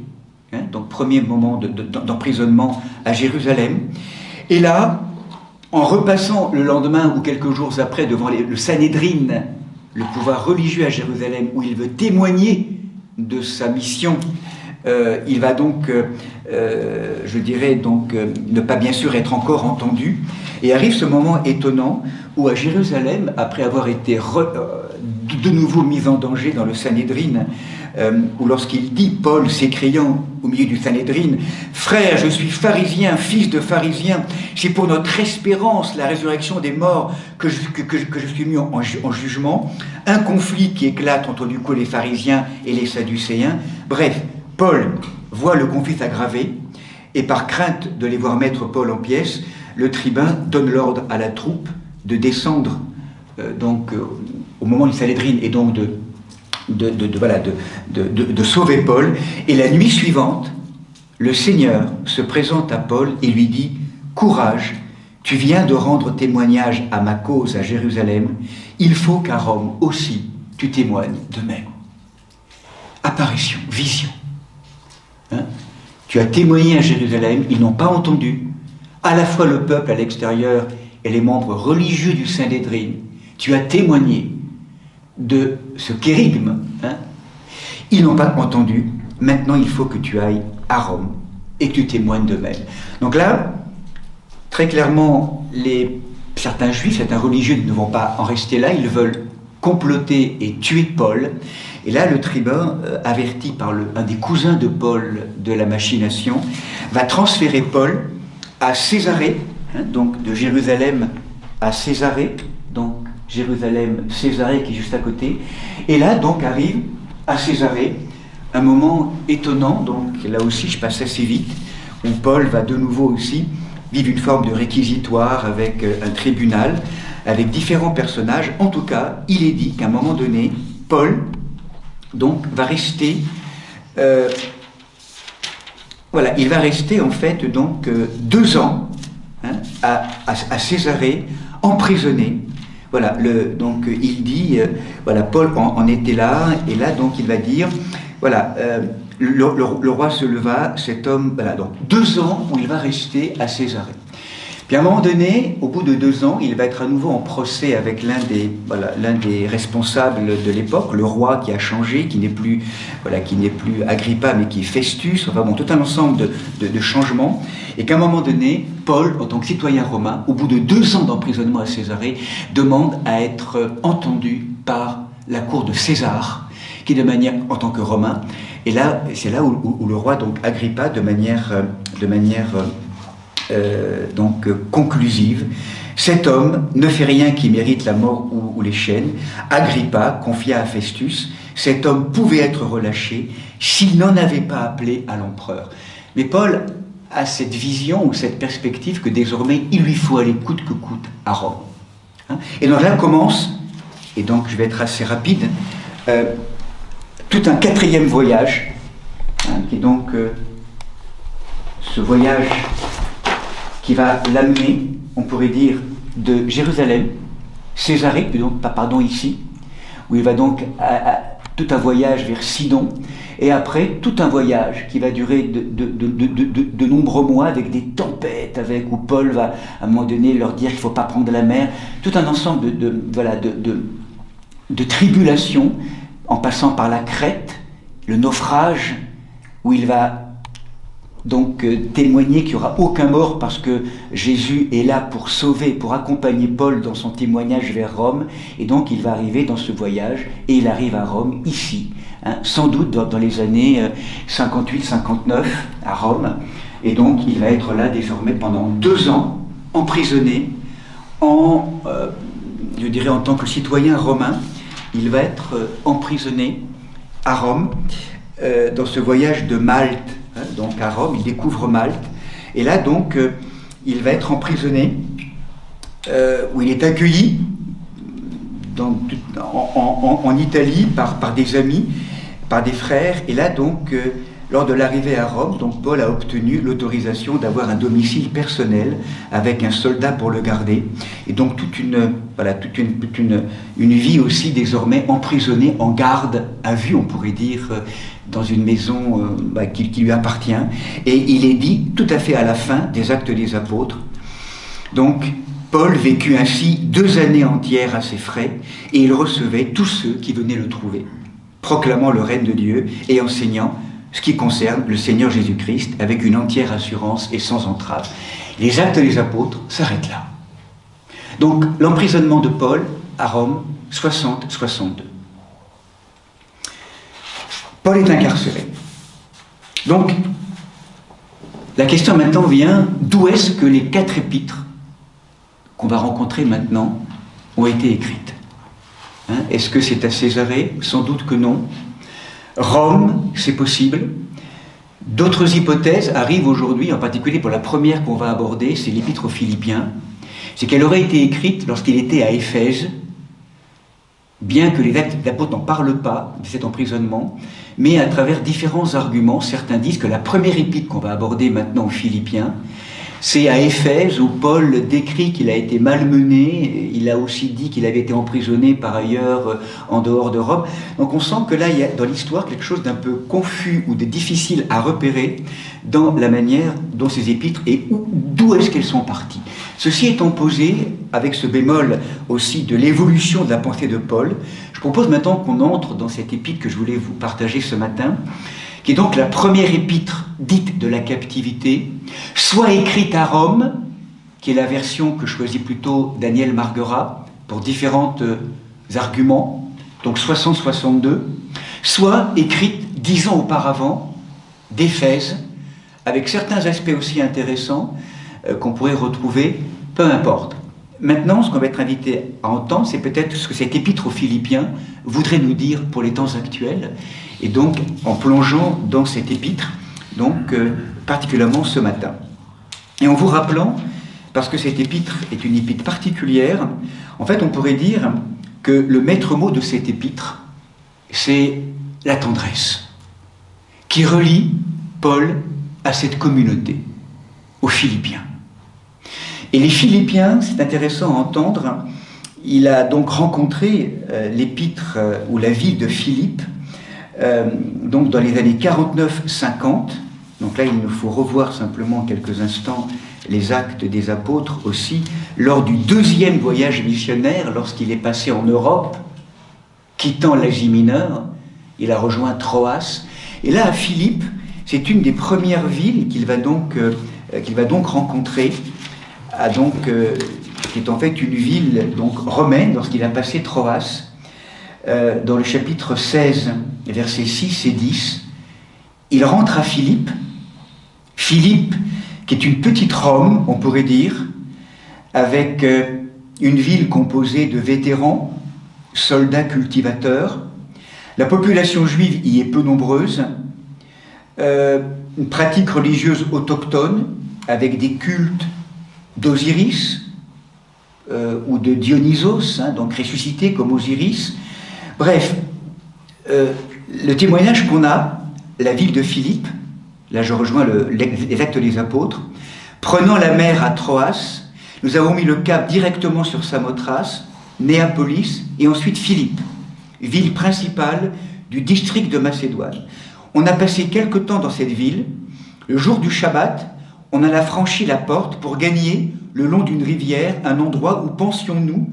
hein, donc premier moment d'emprisonnement à Jérusalem. Et là, en repassant le lendemain ou quelques jours après devant le Sanhédrin, le pouvoir religieux à Jérusalem, où il veut témoigner de sa mission, il va donc, je dirais, donc, ne pas bien sûr être encore entendu. Et arrive ce moment étonnant où à Jérusalem, après avoir été de nouveau mis en danger dans le Sanhédrin, où lorsqu'il dit, Paul s'écriant au milieu du Sanhédrin, « Frère, je suis pharisien, fils de pharisien, c'est pour notre espérance, la résurrection des morts, que je suis mis en jugement. » Un conflit qui éclate entre du coup les pharisiens et les sadducéens. Bref, Paul voit le conflit s'aggraver, et par crainte de les voir mettre Paul en pièces, le tribun donne l'ordre à la troupe de descendre au moment du Sanhédrin, et donc de sauver Paul. Et la nuit suivante, le Seigneur se présente à Paul et lui dit « Courage, tu viens de rendre témoignage à ma cause à Jérusalem, il faut qu'à Rome aussi tu témoignes de même. » Apparition, vision. Hein? Tu as témoigné à Jérusalem, ils n'ont pas entendu. À la fois le peuple à l'extérieur et les membres religieux du Sanhédrin. Tu as témoigné de ce kérigme, hein? Ils n'ont pas entendu. Maintenant, il faut que tu ailles à Rome et que tu témoignes de même. Donc là, très clairement, certains juifs, certains religieux ne vont pas en rester là. Ils veulent comploter et tuer Paul. Et là, le tribun, averti par un des cousins de Paul de la machination, va transférer Paul à Césarée, hein, donc de Jérusalem à Césarée, donc Jérusalem, Césarée qui est juste à côté. Et là, donc, arrive à Césarée un moment étonnant, donc là aussi je passe assez vite, où Paul va de nouveau aussi vivre une forme de réquisitoire avec un tribunal, avec différents personnages. En tout cas, il est dit qu'à un moment donné, Paul, donc, va rester... il va rester en fait donc 2 ans, hein, à Césarée, emprisonné. Voilà, donc il dit, Paul en était là, et là donc il va dire, le roi se leva, cet homme, donc 2 ans où il va rester à Césarée. Puis à un moment donné, au bout de 2 ans, il va être à nouveau en procès avec l'un des responsables de l'époque, le roi qui a changé, qui n'est plus Agrippa, mais qui est Festus, enfin bon, tout un ensemble de changements, et qu'à un moment donné, Paul, en tant que citoyen romain, au bout de 2 ans d'emprisonnement à Césarée, demande à être entendu par la cour de César, qui de manière, en tant que romain, et là, c'est là où le roi, donc Agrippa, de manière conclusive, cet homme ne fait rien qui mérite la mort ou les chaînes. Agrippa confia à Festus, cet homme pouvait être relâché s'il n'en avait pas appelé à l'empereur. Mais Paul a cette vision ou cette perspective que désormais il lui faut aller coûte que coûte à Rome. Hein? Et donc là commence, et donc je vais être assez rapide, tout un 4e voyage, hein, qui est donc ce voyage qui va l'amener, on pourrait dire, de Jérusalem, Césarée, ici, où il va donc tout un voyage vers Sidon, et après tout un voyage qui va durer de nombreux mois avec des tempêtes, où Paul va à un moment donné leur dire qu'il ne faut pas prendre la mer, tout un ensemble de tribulations, en passant par la Crète, le naufrage, où il va donc témoigner qu'il n'y aura aucun mort parce que Jésus est là pour sauver, pour accompagner Paul dans son témoignage vers Rome, et donc il va arriver dans ce voyage, et il arrive à Rome, ici, hein, sans doute dans les années 58-59 à Rome, et donc il va être là désormais pendant 2 ans, emprisonné, je dirais en tant que citoyen romain, il va être emprisonné à Rome, dans ce voyage de Malte, donc à Rome, il découvre Malte, et là donc il va être emprisonné, où il est accueilli en Italie par des amis, par des frères, et là donc lors de l'arrivée à Rome, donc Paul a obtenu l'autorisation d'avoir un domicile personnel avec un soldat pour le garder, et donc toute une vie aussi désormais emprisonnée en garde à vue, on pourrait dire, dans une maison qui lui appartient. Et il est dit tout à fait à la fin des Actes des Apôtres. Donc Paul vécut ainsi 2 années entières à ses frais, et il recevait tous ceux qui venaient le trouver, proclamant le règne de Dieu et enseignant ce qui concerne le Seigneur Jésus-Christ avec une entière assurance et sans entrave. Les Actes des Apôtres s'arrêtent là. Donc l'emprisonnement de Paul à Rome, 60-62. Paul est incarcéré. Donc la question maintenant vient, d'où est-ce que les 4 épîtres qu'on va rencontrer maintenant ont été écrites, hein? Est-ce que c'est à Césarée? Sans doute que non. Rome, c'est possible. D'autres hypothèses arrivent aujourd'hui, en particulier pour la première qu'on va aborder, c'est l'épître aux Philippiens. C'est qu'elle aurait été écrite lorsqu'il était à Éphèse, bien que les Actes des Apôtres n'en parlent pas de cet emprisonnement, mais à travers différents arguments. Certains disent que la première épître qu'on va aborder maintenant aux Philippiens, c'est à Éphèse où Paul décrit qu'il a été malmené. Il a aussi dit qu'il avait été emprisonné par ailleurs en dehors de Rome. Donc on sent que là, il y a dans l'histoire quelque chose d'un peu confus ou de difficile à repérer dans la manière dont ces épîtres et d'où est-ce qu'elles sont parties. Ceci étant posé, avec ce bémol aussi de l'évolution de la pensée de Paul, je propose maintenant qu'on entre dans cette épître que je voulais vous partager ce matin, qui est donc la première épître dite de la captivité, soit écrite à Rome, qui est la version que choisit plutôt Daniel Marguerat, pour différents arguments, donc 60-62, soit écrite 10 ans auparavant, d'Éphèse, avec certains aspects aussi intéressants qu'on pourrait retrouver, peu importe. Maintenant, ce qu'on va être invité à entendre, c'est peut-être ce que cet épître aux Philippiens voudrait nous dire pour les temps actuels, et donc en plongeant dans cette épître, donc particulièrement ce matin. Et en vous rappelant, parce que cette épître est une épître particulière, en fait on pourrait dire que le maître mot de cette épître, c'est la tendresse, qui relie Paul à cette communauté, aux Philippiens. Et les Philippiens, c'est intéressant à entendre, il a donc rencontré l'épître ou la ville de Philippe, donc dans les années 49-50, donc là il nous faut revoir simplement quelques instants les Actes des Apôtres aussi, lors du 2e voyage missionnaire, lorsqu'il est passé en Europe, quittant l'Asie mineure, il a rejoint Troas, et là à Philippe, c'est une des premières villes qu'il va donc rencontrer, qui est en fait une ville donc romaine, lorsqu'il a passé Troas. Dans le chapitre 16, versets 6 et 10, il rentre à Philippe. Philippe, qui est une petite Rome, on pourrait dire, avec une ville composée de vétérans, soldats cultivateurs. La population juive y est peu nombreuse. Une pratique religieuse autochtone, avec des cultes d'Osiris ou de Dionysos, donc ressuscité comme Osiris. Bref, le témoignage qu'on a, la ville de Philippe, là je rejoins les Actes des Apôtres, prenant la mer à Troas, nous avons mis le cap directement sur Samothrace, Néapolis et ensuite Philippe, ville principale du district de Macédoine. On a passé quelque temps dans cette ville. Le jour du Shabbat, on en a franchi la porte pour gagner le long d'une rivière un endroit où, pensions-nous,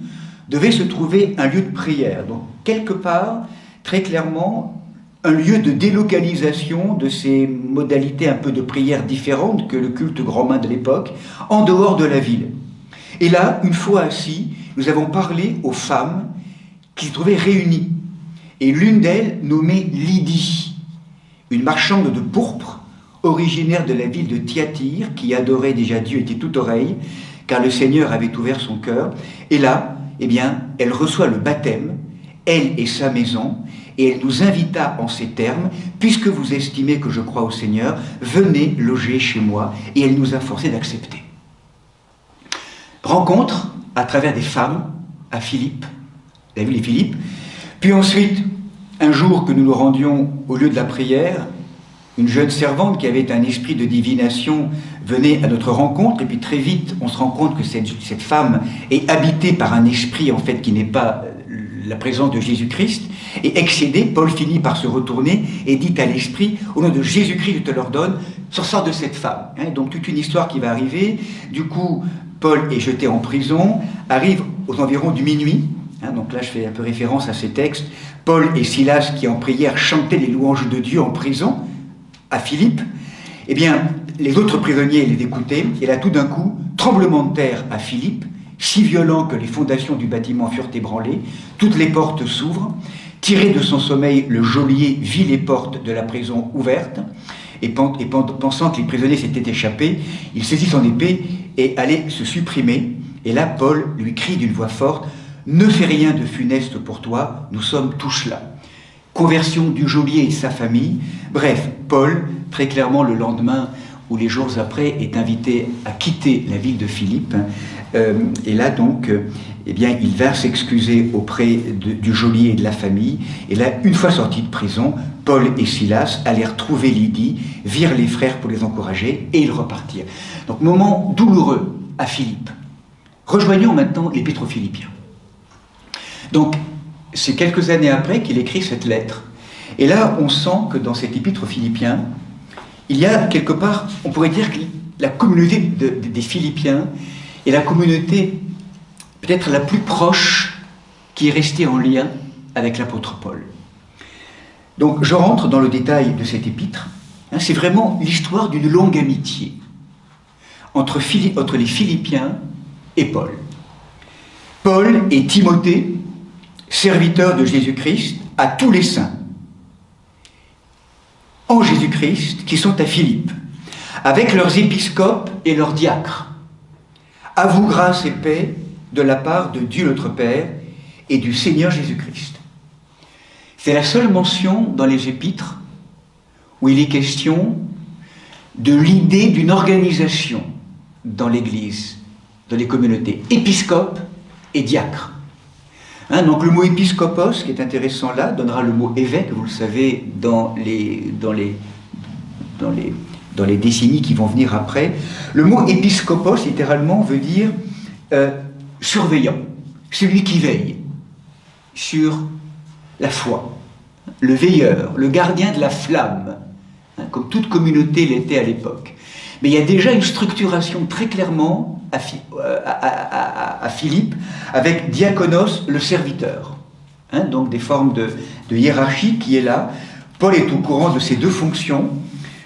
devait se trouver un lieu de prière. Donc, quelque part, très clairement, un lieu de délocalisation de ces modalités un peu de prière différentes que le culte grand-main de l'époque, en dehors de la ville. Et là, une fois assis, nous avons parlé aux femmes qui se trouvaient réunies. Et l'une d'elles, nommée Lydie, une marchande de pourpre, originaire de la ville de Thyatire, qui adorait déjà Dieu, était toute oreille, car le Seigneur avait ouvert son cœur. Et là, eh bien, elle reçoit le baptême, elle et sa maison, et elle nous invita en ces termes: puisque vous estimez que je crois au Seigneur, venez loger chez moi. Et elle nous a forcés d'accepter. Rencontre à travers des femmes à Philippe, la ville de Philippe. Puis ensuite, un jour que nous nous rendions au lieu de la prière, une jeune servante qui avait un esprit de divination venait à notre rencontre, et puis très vite on se rend compte que cette femme est habitée par un esprit en fait qui n'est pas la présence de Jésus-Christ. Et excédé, Paul finit par se retourner et dit à l'esprit: au nom de Jésus-Christ, je te l'ordonne, sors de cette femme. Donc toute une histoire qui va arriver. Du coup, Paul est jeté en prison, arrive aux environs du minuit. Donc là, je fais un peu référence à ces textes. Paul et Silas, qui en prière chantaient les louanges de Dieu en prison, à Philippe. Eh bien, les autres prisonniers les écoutaient, et là, tout d'un coup, tremblement de terre à Philippe, si violent que les fondations du bâtiment furent ébranlées, toutes les portes s'ouvrent. Tiré de son sommeil, le geôlier vit les portes de la prison ouvertes, et pensant que les prisonniers s'étaient échappés, il saisit son épée et allait se supprimer. Et là, Paul lui crie d'une voix forte: ne fais rien de funeste pour toi, nous sommes tous là. Conversion du geôlier et sa famille. Bref, Paul, très clairement le lendemain ou les jours après, est invité à quitter la ville de Philippe. Et là donc, eh bien, il va s'excuser auprès du geôlier et de la famille. Et là, une fois sortis de prison, Paul et Silas allèrent trouver Lydie, virent les frères pour les encourager, et ils repartirent. Donc, moment douloureux à Philippe. Rejoignons maintenant l'Épître aux Philippiens. Donc, c'est quelques années après qu'il écrit cette lettre. Et là, on sent que dans cet Épître aux Philippiens, il y a quelque part, on pourrait dire que la communauté des Philippiens est la communauté peut-être la plus proche qui est restée en lien avec l'apôtre Paul. Donc, je rentre dans le détail de cet épître. C'est vraiment l'histoire d'une longue amitié entre les Philippiens et Paul. Paul et Timothée, serviteurs de Jésus-Christ, à tous les saints en Jésus-Christ qui sont à Philippe, avec leurs épiscopes et leurs diacres. À vous grâce et paix de la part de Dieu notre Père et du Seigneur Jésus-Christ. C'est la seule mention dans les épîtres où il est question de l'idée d'une organisation dans l'Église, dans les communautés, épiscope et diacre. Donc le mot épiscopos, qui est intéressant là, donnera le mot évêque, vous le savez, dans les décennies qui vont venir après. Le mot épiscopos, littéralement, veut dire surveillant, celui qui veille sur la foi, le veilleur, le gardien de la flamme, comme toute communauté l'était à l'époque. Mais il y a déjà une structuration très clairement à Philippe, avec diakonos, le serviteur. Donc des formes de hiérarchie qui est là. Paul est au courant de ces deux fonctions.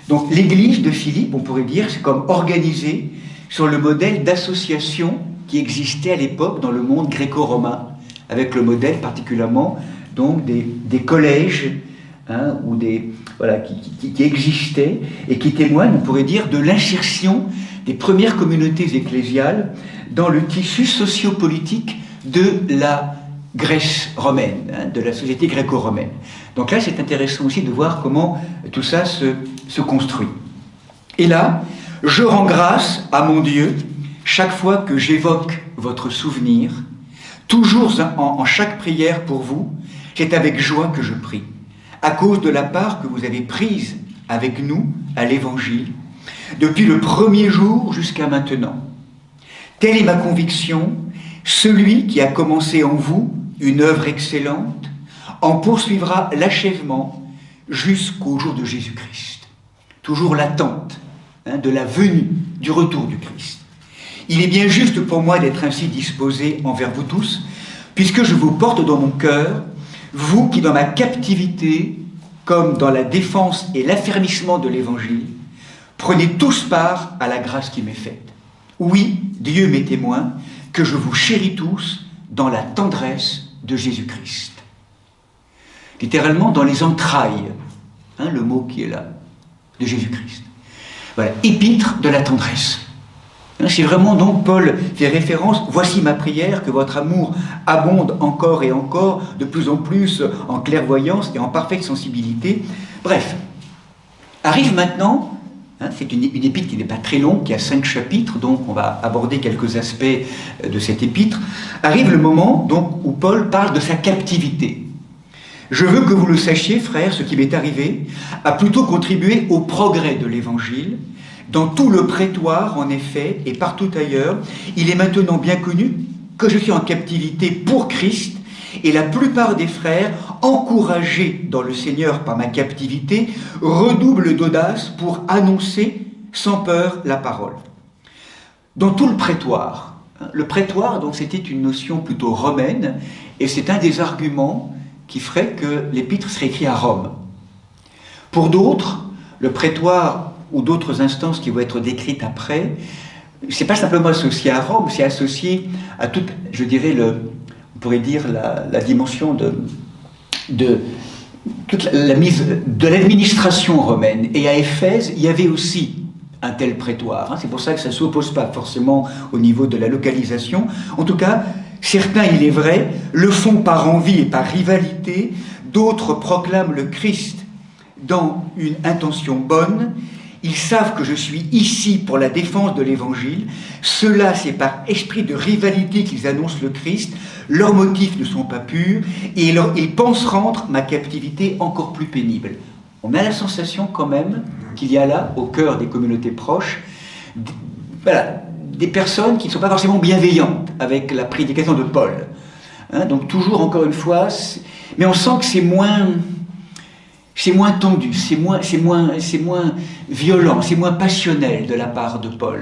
Donc l'église de Philippe, on pourrait dire, c'est comme organisée sur le modèle d'association qui existait à l'époque dans le monde gréco-romain, avec le modèle particulièrement donc des collèges ou qui existaient et qui témoignent, on pourrait dire, de l'insertion des premières communautés ecclésiales dans le tissu sociopolitique de la Grèce romaine, de la société gréco-romaine. Donc là, c'est intéressant aussi de voir comment tout ça se construit. Et là, je rends grâce à mon Dieu chaque fois que j'évoque votre souvenir, toujours en chaque prière pour vous, c'est avec joie que je prie, à cause de la part que vous avez prise avec nous à l'Évangile, depuis le premier jour jusqu'à maintenant. Telle est ma conviction, celui qui a commencé en vous une œuvre excellente en poursuivra l'achèvement jusqu'au jour de Jésus-Christ. Toujours l'attente de la venue, du retour du Christ. Il est bien juste pour moi d'être ainsi disposé envers vous tous, puisque je vous porte dans mon cœur, vous qui dans ma captivité comme dans la défense et l'affermissement de l'Évangile, prenez tous part à la grâce qui m'est faite. Oui, Dieu m'est témoin que je vous chéris tous dans la tendresse de Jésus-Christ. Littéralement dans les entrailles, le mot qui est là, de Jésus-Christ. Voilà, épître de la tendresse. C'est vraiment donc Paul fait référence, voici ma prière, que votre amour abonde encore et encore, de plus en plus en clairvoyance et en parfaite sensibilité. Bref, arrive maintenant, c'est une épître qui n'est pas très longue, qui a 5 chapitres, donc on va aborder quelques aspects de cette épître. Arrive le moment donc où Paul parle de sa captivité. Je veux que vous le sachiez, frères, ce qui m'est arrivé a plutôt contribué au progrès de l'Évangile. Dans tout le prétoire, en effet, et partout ailleurs, il est maintenant bien connu que je suis en captivité pour Christ, et la plupart des frères, encouragés dans le Seigneur par ma captivité, redoublent d'audace pour annoncer sans peur la parole. Dans tout le prétoire, le prétoire, donc, c'était une notion plutôt romaine, et c'est un des arguments qui ferait que l'épître serait écrit à Rome. Pour d'autres, le prétoire ou d'autres instances qui vont être décrites après, c'est pas simplement associé à Rome, c'est associé à toute, je dirais, on pourrait dire la dimension de toute la mise de l'administration romaine. Et à Éphèse, il y avait aussi un tel prétoire. C'est pour ça que ça ne s'oppose pas forcément au niveau de la localisation. En tout cas, certains, il est vrai, le font par envie et par rivalité, d'autres proclament le Christ dans une intention bonne. Ils savent que je suis ici pour la défense de l'Évangile. Cela, c'est par esprit de rivalité qu'ils annoncent le Christ. Leurs motifs ne sont pas purs et ils pensent rendre ma captivité encore plus pénible. On a la sensation quand même qu'il y a là, au cœur des communautés proches, des personnes qui ne sont pas forcément bienveillantes avec la prédication de Paul. Donc toujours, encore une fois, mais on sent que c'est moins tendu, c'est moins violent, c'est moins passionnel de la part de Paul.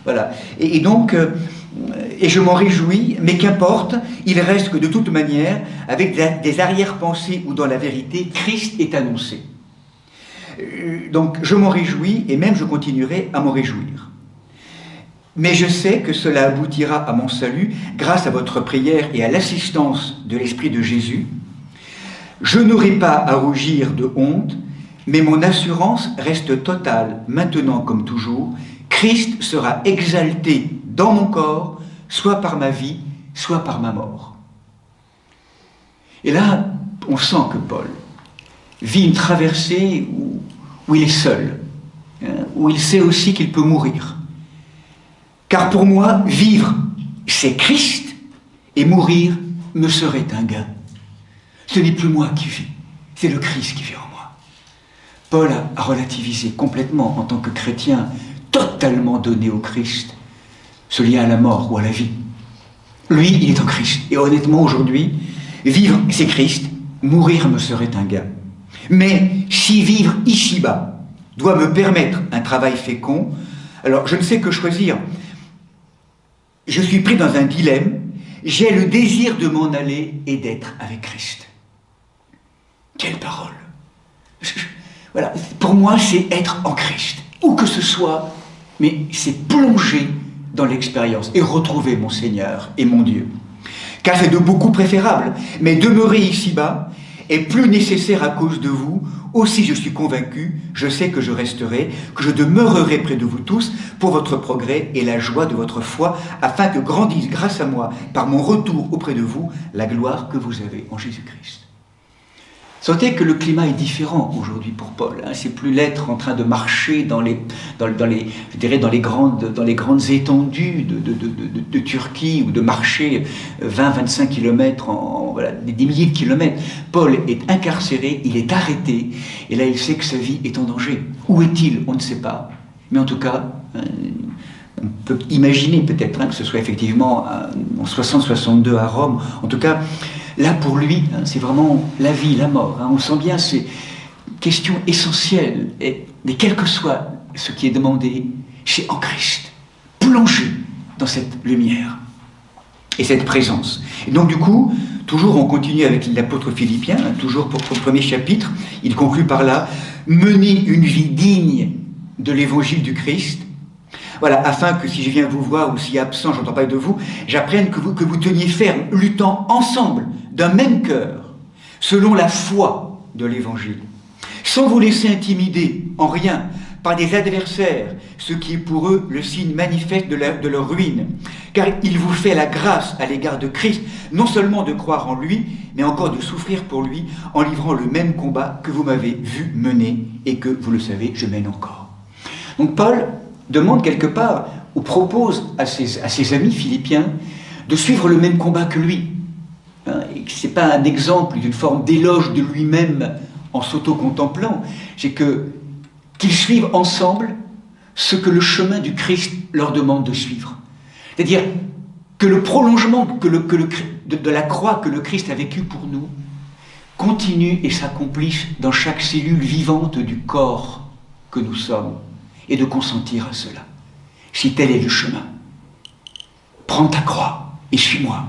Voilà. Et donc, et je m'en réjouis, mais qu'importe, il reste que de toute manière, avec des arrière-pensées ou dans la vérité, Christ est annoncé. Donc je m'en réjouis, et même je continuerai à m'en réjouir. Mais je sais que cela aboutira à mon salut grâce à votre prière et à l'assistance de l'Esprit de Jésus. Je n'aurai pas à rougir de honte, mais mon assurance reste totale, maintenant comme toujours. Christ sera exalté dans mon corps, soit par ma vie, soit par ma mort. Et là, on sent que Paul vit une traversée où il est seul, où il sait aussi qu'il peut mourir. Car pour moi, vivre, c'est Christ, et mourir me serait un gain. Ce n'est plus moi qui vis, c'est le Christ qui vit en moi. Paul a relativisé complètement, en tant que chrétien, totalement donné au Christ, ce lien à la mort ou à la vie. Lui, il est en Christ. Et honnêtement, aujourd'hui, vivre, c'est Christ, mourir me serait un gain. Mais si vivre ici-bas doit me permettre un travail fécond, alors je ne sais que choisir. Je suis pris dans un dilemme, j'ai le désir de m'en aller et d'être avec Christ. Quelle parole! Voilà, pour moi, c'est être en Christ, où que ce soit, mais c'est plonger dans l'expérience et retrouver mon Seigneur et mon Dieu. Car c'est de beaucoup préférable, mais demeurer ici-bas est plus nécessaire à cause de vous. Aussi je suis convaincu, je sais que je resterai, que je demeurerai près de vous tous pour votre progrès et la joie de votre foi, afin que grandisse grâce à moi, par mon retour auprès de vous, la gloire que vous avez en Jésus-Christ. Sentez que le climat est différent aujourd'hui pour Paul. C'est plus l'être en train de marcher dans les grandes étendues de Turquie, ou de marcher 20-25 km, des milliers de kilomètres. Paul est incarcéré, il est arrêté, et là il sait que sa vie est en danger. Où est-il? On ne sait pas. Mais en tout cas, on peut imaginer peut-être que ce soit effectivement en 60-62 à Rome. En tout cas, là, pour lui, c'est vraiment la vie, la mort. On le sent bien, c'est une question essentielle. Mais quel que soit ce qui est demandé, c'est en Christ. Plonger dans cette lumière et cette présence. Et donc, du coup, Toujours, on continue avec l'apôtre Philippiens, hein, toujours pour le premier chapitre, il conclut par là, « Menez une vie digne de l'évangile du Christ, voilà, afin que si je viens vous voir ou si absent, j'entends parler de vous, j'apprenne que vous teniez ferme, luttant ensemble, d'un même cœur, selon la foi de l'évangile, sans vous laisser intimider en rien par des adversaires, ce qui est pour eux le signe manifeste de leur ruine. Car il vous fait la grâce à l'égard de Christ, non seulement de croire en lui, mais encore de souffrir pour lui, en livrant le même combat que vous m'avez vu mener et que, vous le savez, je mène encore. » Donc Paul demande quelque part, ou propose à ses amis philippiens, de suivre le même combat que lui. Hein, ce n'est pas un exemple d'une forme d'éloge de lui-même en s'auto-contemplant, c'est qu'ils suivent ensemble ce que le chemin du Christ leur demande de suivre. C'est-à-dire que le prolongement de la croix que le Christ a vécu pour nous continue et s'accomplisse dans chaque cellule vivante du corps que nous sommes, et de consentir à cela. Si tel est le chemin, prends ta croix et suis-moi.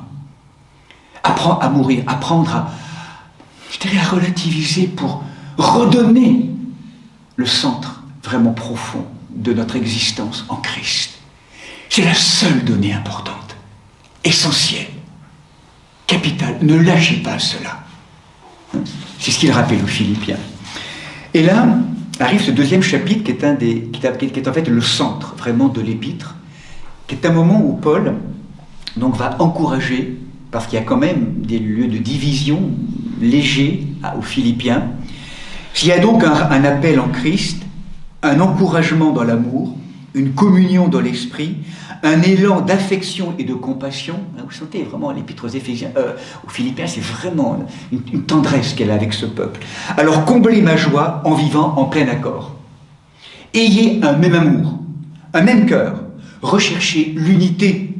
Apprends à mourir, apprendre à relativiser pour redonner le centre vraiment profond de notre existence en Christ. C'est la seule donnée importante, essentielle, capitale. Ne lâchez pas cela. C'est ce qu'il rappelle aux Philippiens. Et là, arrive ce deuxième chapitre qui est en fait le centre vraiment de l'épître, qui est un moment où Paul donc, va encourager, parce qu'il y a quand même des lieux de division légers aux Philippiens. S'il y a donc un appel en Christ, un encouragement dans l'amour, une communion dans l'esprit, un élan d'affection et de compassion. Vous sentez vraiment l'épître aux Philippiens, c'est vraiment une tendresse qu'elle a avec ce peuple. Alors comblez ma joie en vivant en plein accord. Ayez un même amour, un même cœur, recherchez l'unité.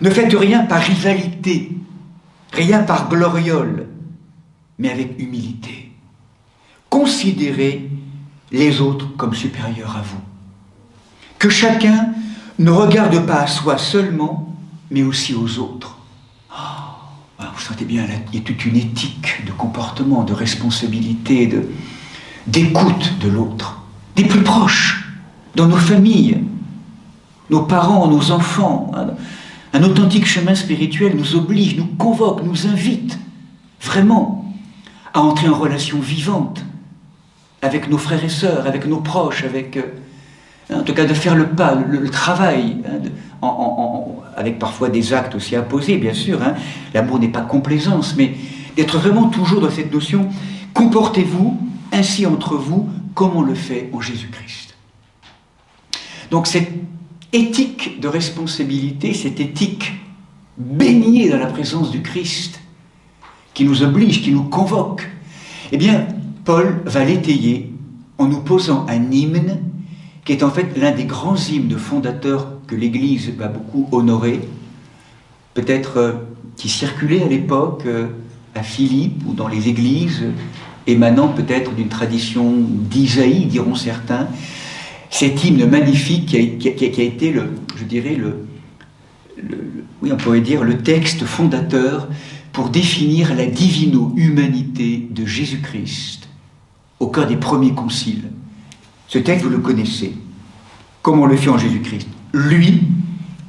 Ne faites rien par rivalité, rien par gloriole, mais avec humilité. Considérez les autres comme supérieurs à vous. Que chacun ne regarde pas à soi seulement, mais aussi aux autres. Oh, vous sentez bien, là, il y a toute une éthique de comportement, de responsabilité, d'écoute de l'autre, des plus proches, dans nos familles, nos parents, nos enfants. Un authentique chemin spirituel nous oblige, nous convoque, nous invite vraiment à entrer en relation vivante avec nos frères et sœurs, avec nos proches, en tout cas de faire le pas, le travail, avec parfois des actes aussi à poser, bien sûr. L'amour n'est pas complaisance, mais d'être vraiment toujours dans cette notion, comportez-vous ainsi entre vous comme on le fait en Jésus-Christ. Donc cette éthique de responsabilité, cette éthique baignée dans la présence du Christ, qui nous oblige, qui nous convoque, eh bien, Paul va l'étayer en nous posant un hymne qui est en fait l'un des grands hymnes fondateurs que l'Église va beaucoup honorer, peut-être qui circulait à l'époque à Philippe ou dans les églises, émanant peut-être d'une tradition d'Isaïe, diront certains. Cet hymne magnifique qui a été, oui, on pourrait dire, le texte fondateur pour définir la divino-humanité de Jésus-Christ au cœur des premiers conciles. Ce texte, vous le connaissez, comme on le fait en Jésus-Christ. Lui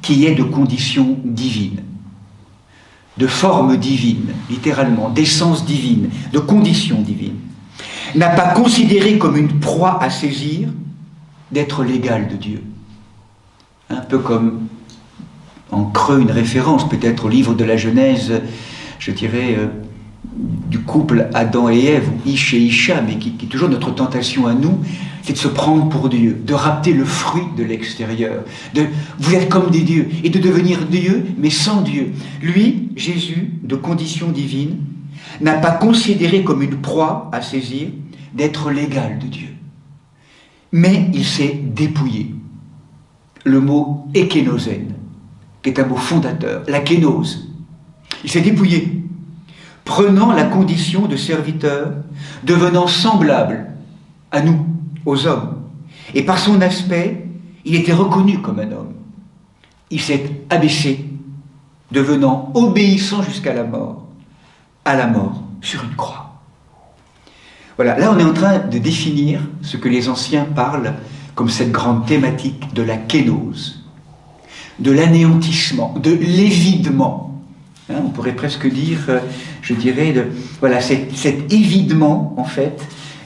qui est de condition divine, de forme divine, littéralement, d'essence divine, de condition divine, n'a pas considéré comme une proie à saisir d'être l'égal de Dieu. Un peu comme, en creux, une référence peut-être au livre de la Genèse, je dirais, du couple Adam et Ève, ou Ish et Isha, mais qui est toujours notre tentation à nous, c'est de se prendre pour Dieu, de rapter le fruit de l'extérieur, vous êtes comme des dieux, et de devenir Dieu, mais sans Dieu. Lui, Jésus, de condition divine, n'a pas considéré comme une proie à saisir d'être l'égal de Dieu. Mais il s'est dépouillé. Le mot ékénosène, qui est un mot fondateur, la kénose. Il s'est dépouillé, prenant la condition de serviteur, devenant semblable à nous, aux hommes. Et par son aspect, il était reconnu comme un homme. Il s'est abaissé, devenant obéissant jusqu'à la mort, à la mort sur une croix. Voilà, là on est en train de définir ce que les anciens parlent comme cette grande thématique de la kénose, de l'anéantissement, de l'évidement. Hein, on pourrait presque dire, je dirais, voilà, cet évidement, en fait,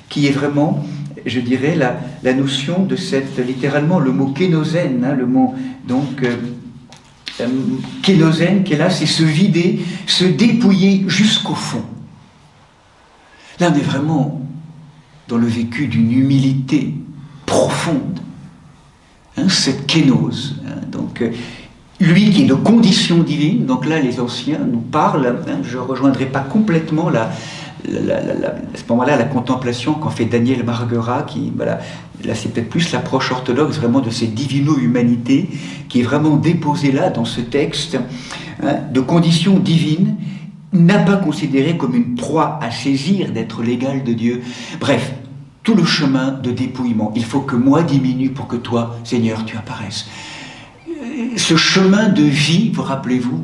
qui est vraiment, je dirais, la notion de cette, littéralement, le mot kénosène, hein, le mot, donc, kénosène, qui est là, c'est se vider, se dépouiller jusqu'au fond. Là, on est vraiment dans le vécu d'une humilité profonde. Hein, cette kénose. Hein, donc, lui qui est de condition divine, donc là, les anciens nous parlent, hein, je ne rejoindrai pas complètement à ce moment-là, la contemplation qu'en fait Daniel Marguerat, qui, voilà, là c'est peut-être plus l'approche orthodoxe vraiment de cette divino-humanité, qui est vraiment déposée là dans ce texte, hein, de condition divine, n'a pas considéré comme une proie à saisir d'être l'égal de Dieu. Bref, tout le chemin de dépouillement. Il faut que moi diminue pour que toi, Seigneur, tu apparaisses. Ce chemin de vie, vous rappelez-vous,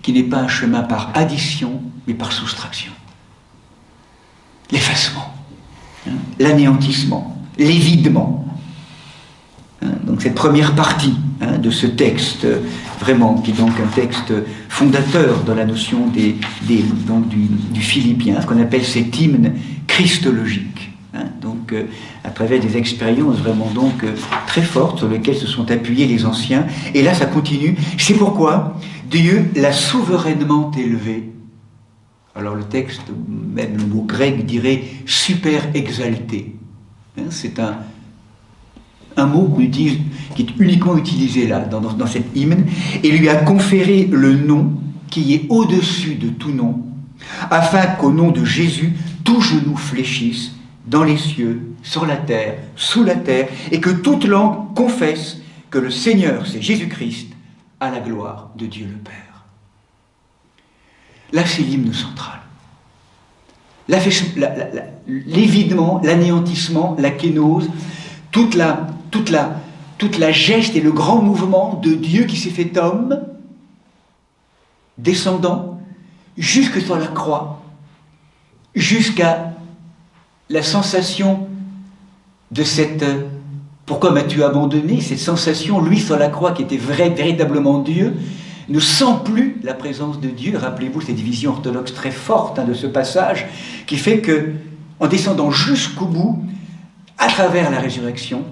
qui n'est pas un chemin par addition, mais par soustraction. L'effacement, hein, l'anéantissement, l'évidement. Hein, donc cette première partie, hein, de ce texte, vraiment, qui est donc un texte fondateur de la notion donc du Philippien, ce qu'on appelle cet hymne christologique. Hein, donc à travers des expériences vraiment donc très fortes sur lesquelles se sont appuyés les anciens. Et là, ça continue. C'est pourquoi Dieu l'a souverainement élevé. Alors le texte, même le mot grec dirait super exalté. Hein, c'est un mot qu'on utilise, qui est uniquement utilisé là, dans cet hymne, et lui a conféré le nom qui est au-dessus de tout nom, afin qu'au nom de Jésus, tout genou fléchisse dans les cieux, sur la terre, sous la terre, et que toute langue confesse que le Seigneur, c'est Jésus-Christ, à la gloire de Dieu le Père. Là, c'est l'hymne central. L'évidement, l'anéantissement, la kénose, toute la geste et le grand mouvement de Dieu qui s'est fait homme, descendant, jusque sur la croix, jusqu'à la sensation de cette « pourquoi m'as-tu abandonné ?» cette sensation, lui sur la croix qui était véritablement Dieu, ne sent plus la présence de Dieu. Rappelez-vous cette vision orthodoxe très forte, hein, de ce passage, qui fait que, en descendant jusqu'au bout, à travers la résurrection,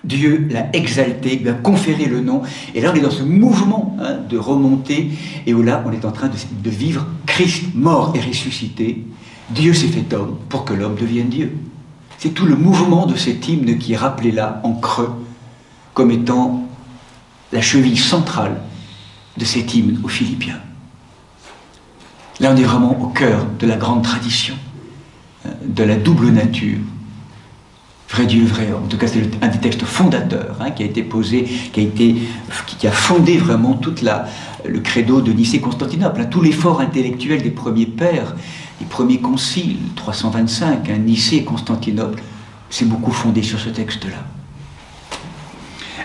Dieu l'a exalté, lui a conféré le nom. Et là, on est dans ce mouvement, hein, de remontée, et où là, on est en train de vivre Christ mort et ressuscité. Dieu s'est fait homme pour que l'homme devienne Dieu. C'est tout le mouvement de cet hymne qui est rappelé là, en creux, comme étant la cheville centrale de cet hymne aux Philippiens. Là, on est vraiment au cœur de la grande tradition, de la double nature. Vrai Dieu, vrai homme. En tout cas, c'est un des textes fondateurs, hein, qui a été posé, qui a fondé vraiment le credo de Nicée-Constantinople, hein, tout l'effort intellectuel des premiers pères, des premiers conciles, 325, hein, Nicée-Constantinople, c'est beaucoup fondé sur ce texte-là.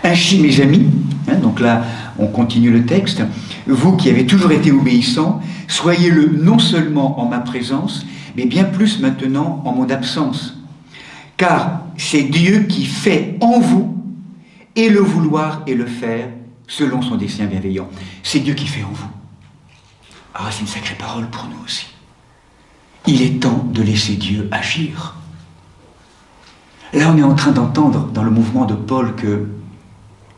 Ainsi, mes amis, hein, donc là, on continue le texte, vous qui avez toujours été obéissants, soyez-le non seulement en ma présence, mais bien plus maintenant en mon absence. Car c'est Dieu qui fait en vous, et le vouloir et le faire, selon son dessein bienveillant. C'est Dieu qui fait en vous. Ah, c'est une sacrée parole pour nous aussi. Il est temps de laisser Dieu agir. Là, on est en train d'entendre dans le mouvement de Paul que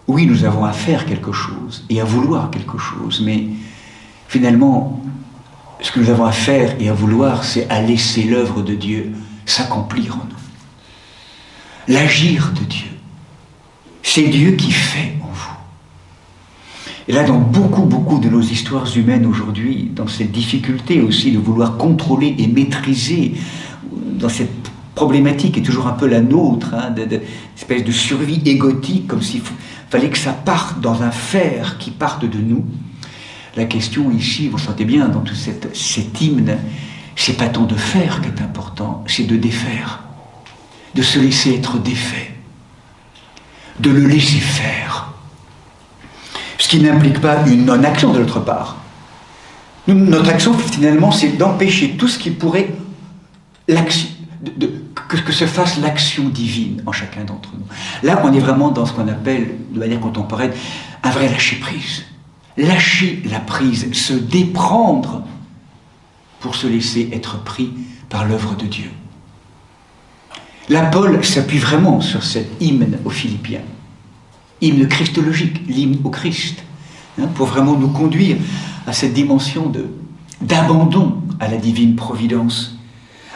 oui, nous avons à faire quelque chose et à vouloir quelque chose, mais finalement, ce que nous avons à faire et à vouloir, c'est à laisser l'œuvre de Dieu s'accomplir en nous. L'agir de Dieu. C'est Dieu qui fait en vous. Et là, dans beaucoup de nos histoires humaines aujourd'hui, dans cette difficulté aussi de vouloir contrôler et maîtriser, dans cette problématique qui est toujours un peu la nôtre, hein, d'espèce de survie égotique, comme s'il fallait que ça parte dans un fer qui parte de nous. La question ici, vous sentez bien dans tout cet hymne, c'est pas tant de faire qui est important, c'est de défaire, de se laisser être défait, de le laisser faire. Ce qui n'implique pas une non-action de notre part. Notre action, finalement, c'est d'empêcher tout ce qui pourrait que se fasse l'action divine en chacun d'entre nous. Là, on est vraiment dans ce qu'on appelle, de manière contemporaine, un vrai lâcher-prise. Lâcher la prise, se déprendre pour se laisser être pris par l'œuvre de Dieu. Là, Paul s'appuie vraiment sur cet hymne aux Philippiens, hymne christologique, l'hymne au Christ, pour vraiment nous conduire à cette dimension d'abandon à la divine providence.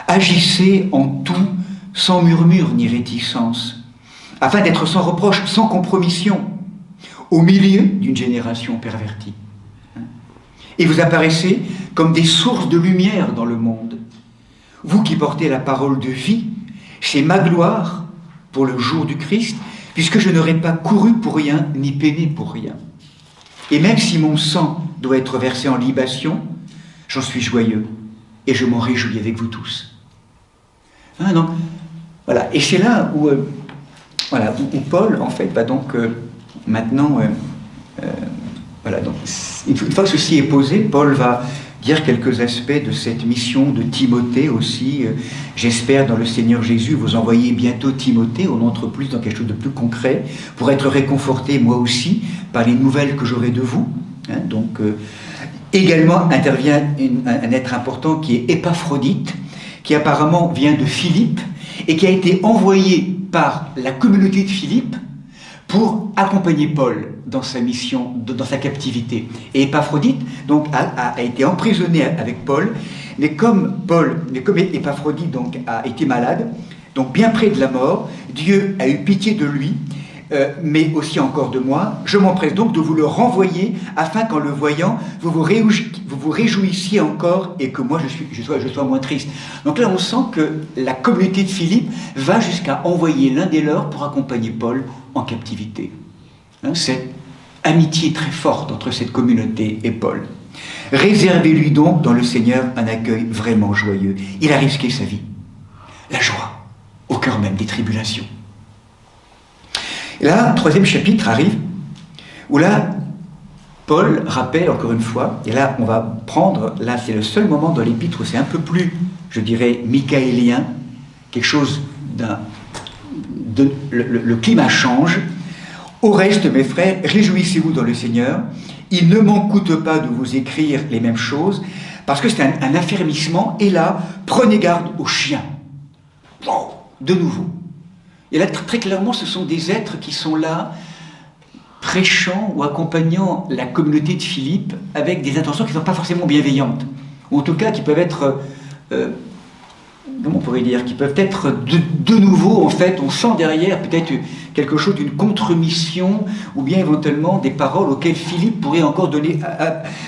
Agissez en tout sans murmure ni réticence, afin d'être sans reproche, sans compromission, au milieu d'une génération pervertie. Et vous apparaissez comme des sources de lumière dans le monde. Vous qui portez la parole de vie, c'est ma gloire pour le jour du Christ, puisque je n'aurai pas couru pour rien, ni peiné pour rien. Et même si mon sang doit être versé en libation, j'en suis joyeux, et je m'en réjouis avec vous tous. Donc, voilà. Et c'est là où, où Paul, en fait, va donc maintenant... voilà, donc, une fois que ceci est posé, Paul va dire quelques aspects de cette mission de Timothée aussi. J'espère dans le Seigneur Jésus vous envoyer bientôt Timothée, on entre plus dans quelque chose de plus concret, pour être réconforté moi aussi par les nouvelles que j'aurai de vous. Également intervient un être important qui est Épaphrodite, qui apparemment vient de Philippe et qui a été envoyé par la communauté de Philippe pour accompagner Paul dans sa mission, dans sa captivité. Et Épaphrodite donc, a été emprisonné avec Paul, mais comme Épaphrodite donc, a été malade, donc bien près de la mort, Dieu a eu pitié de lui, mais aussi encore de moi. Je m'empresse donc de vous le renvoyer, afin qu'en le voyant, vous vous réjouissiez encore et que moi je sois moins triste. Donc là, on sent que la communauté de Philippe va jusqu'à envoyer l'un des leurs pour accompagner Paul en captivité. Cette amitié très forte entre cette communauté et Paul. Réservez-lui donc dans le Seigneur un accueil vraiment joyeux. Il a risqué sa vie. La joie, au cœur même des tribulations. Et là, troisième chapitre arrive, où là, Paul rappelle encore une fois, et là on va prendre, là c'est le seul moment dans l'épître où c'est un peu plus, je dirais, michaélien, quelque chose le climat change. Au reste, mes frères, réjouissez-vous dans le Seigneur. Il ne m'en coûte pas de vous écrire les mêmes choses, parce que c'est un affermissement. Et là, prenez garde aux chiens. Wow, de nouveau. Et là, très clairement, ce sont des êtres qui sont là, prêchant ou accompagnant la communauté de Philippe avec des intentions qui ne sont pas forcément bienveillantes. Ou en tout cas, qui peuvent être... comment on pourrait dire, qui peuvent être de nouveau, en fait, on sent derrière peut-être quelque chose d'une contre-mission, ou bien éventuellement des paroles auxquelles Philippe pourrait encore donner.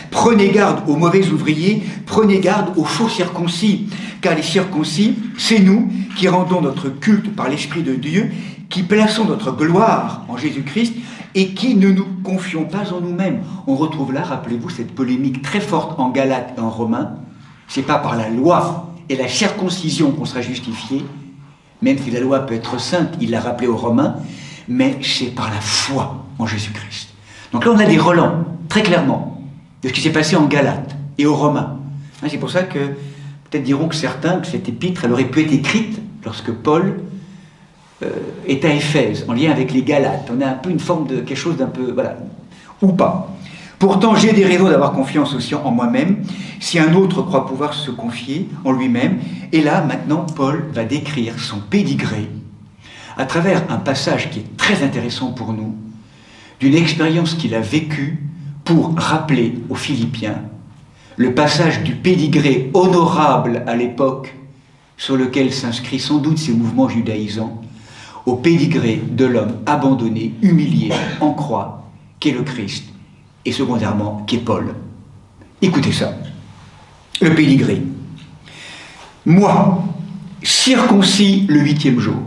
Prenez garde aux mauvais ouvriers, prenez garde aux faux circoncis, car les circoncis, c'est nous qui rendons notre culte par l'Esprit de Dieu, qui plaçons notre gloire en Jésus-Christ, et qui ne nous confions pas en nous-mêmes. On retrouve là, rappelez-vous, cette polémique très forte en Galates et en Romains. C'est pas par la loi et la circoncision qu'on sera justifié, même si la loi peut être sainte, il l'a rappelé aux Romains, mais c'est par la foi en Jésus-Christ. Donc là, on a des relents, très clairement, de ce qui s'est passé en Galates et aux Romains. C'est pour ça que, peut-être diront que certains, que cette épître, elle aurait pu être écrite lorsque Paul est à Éphèse, en lien avec les Galates. On a un peu une forme de quelque chose d'un peu, voilà, ou pas. Pourtant, j'ai des raisons d'avoir confiance aussi en moi-même, si un autre croit pouvoir se confier en lui-même. Et là, maintenant, Paul va décrire son pédigré à travers un passage qui est très intéressant pour nous, d'une expérience qu'il a vécue pour rappeler aux Philippiens le passage du pédigré honorable à l'époque sur lequel s'inscrit sans doute ces mouvements judaïsants, au pédigré de l'homme abandonné, humilié, en croix, qu'est le Christ, et secondairement, qu'est Paul. Écoutez ça, le pédigré. Moi, circoncis le 8e jour,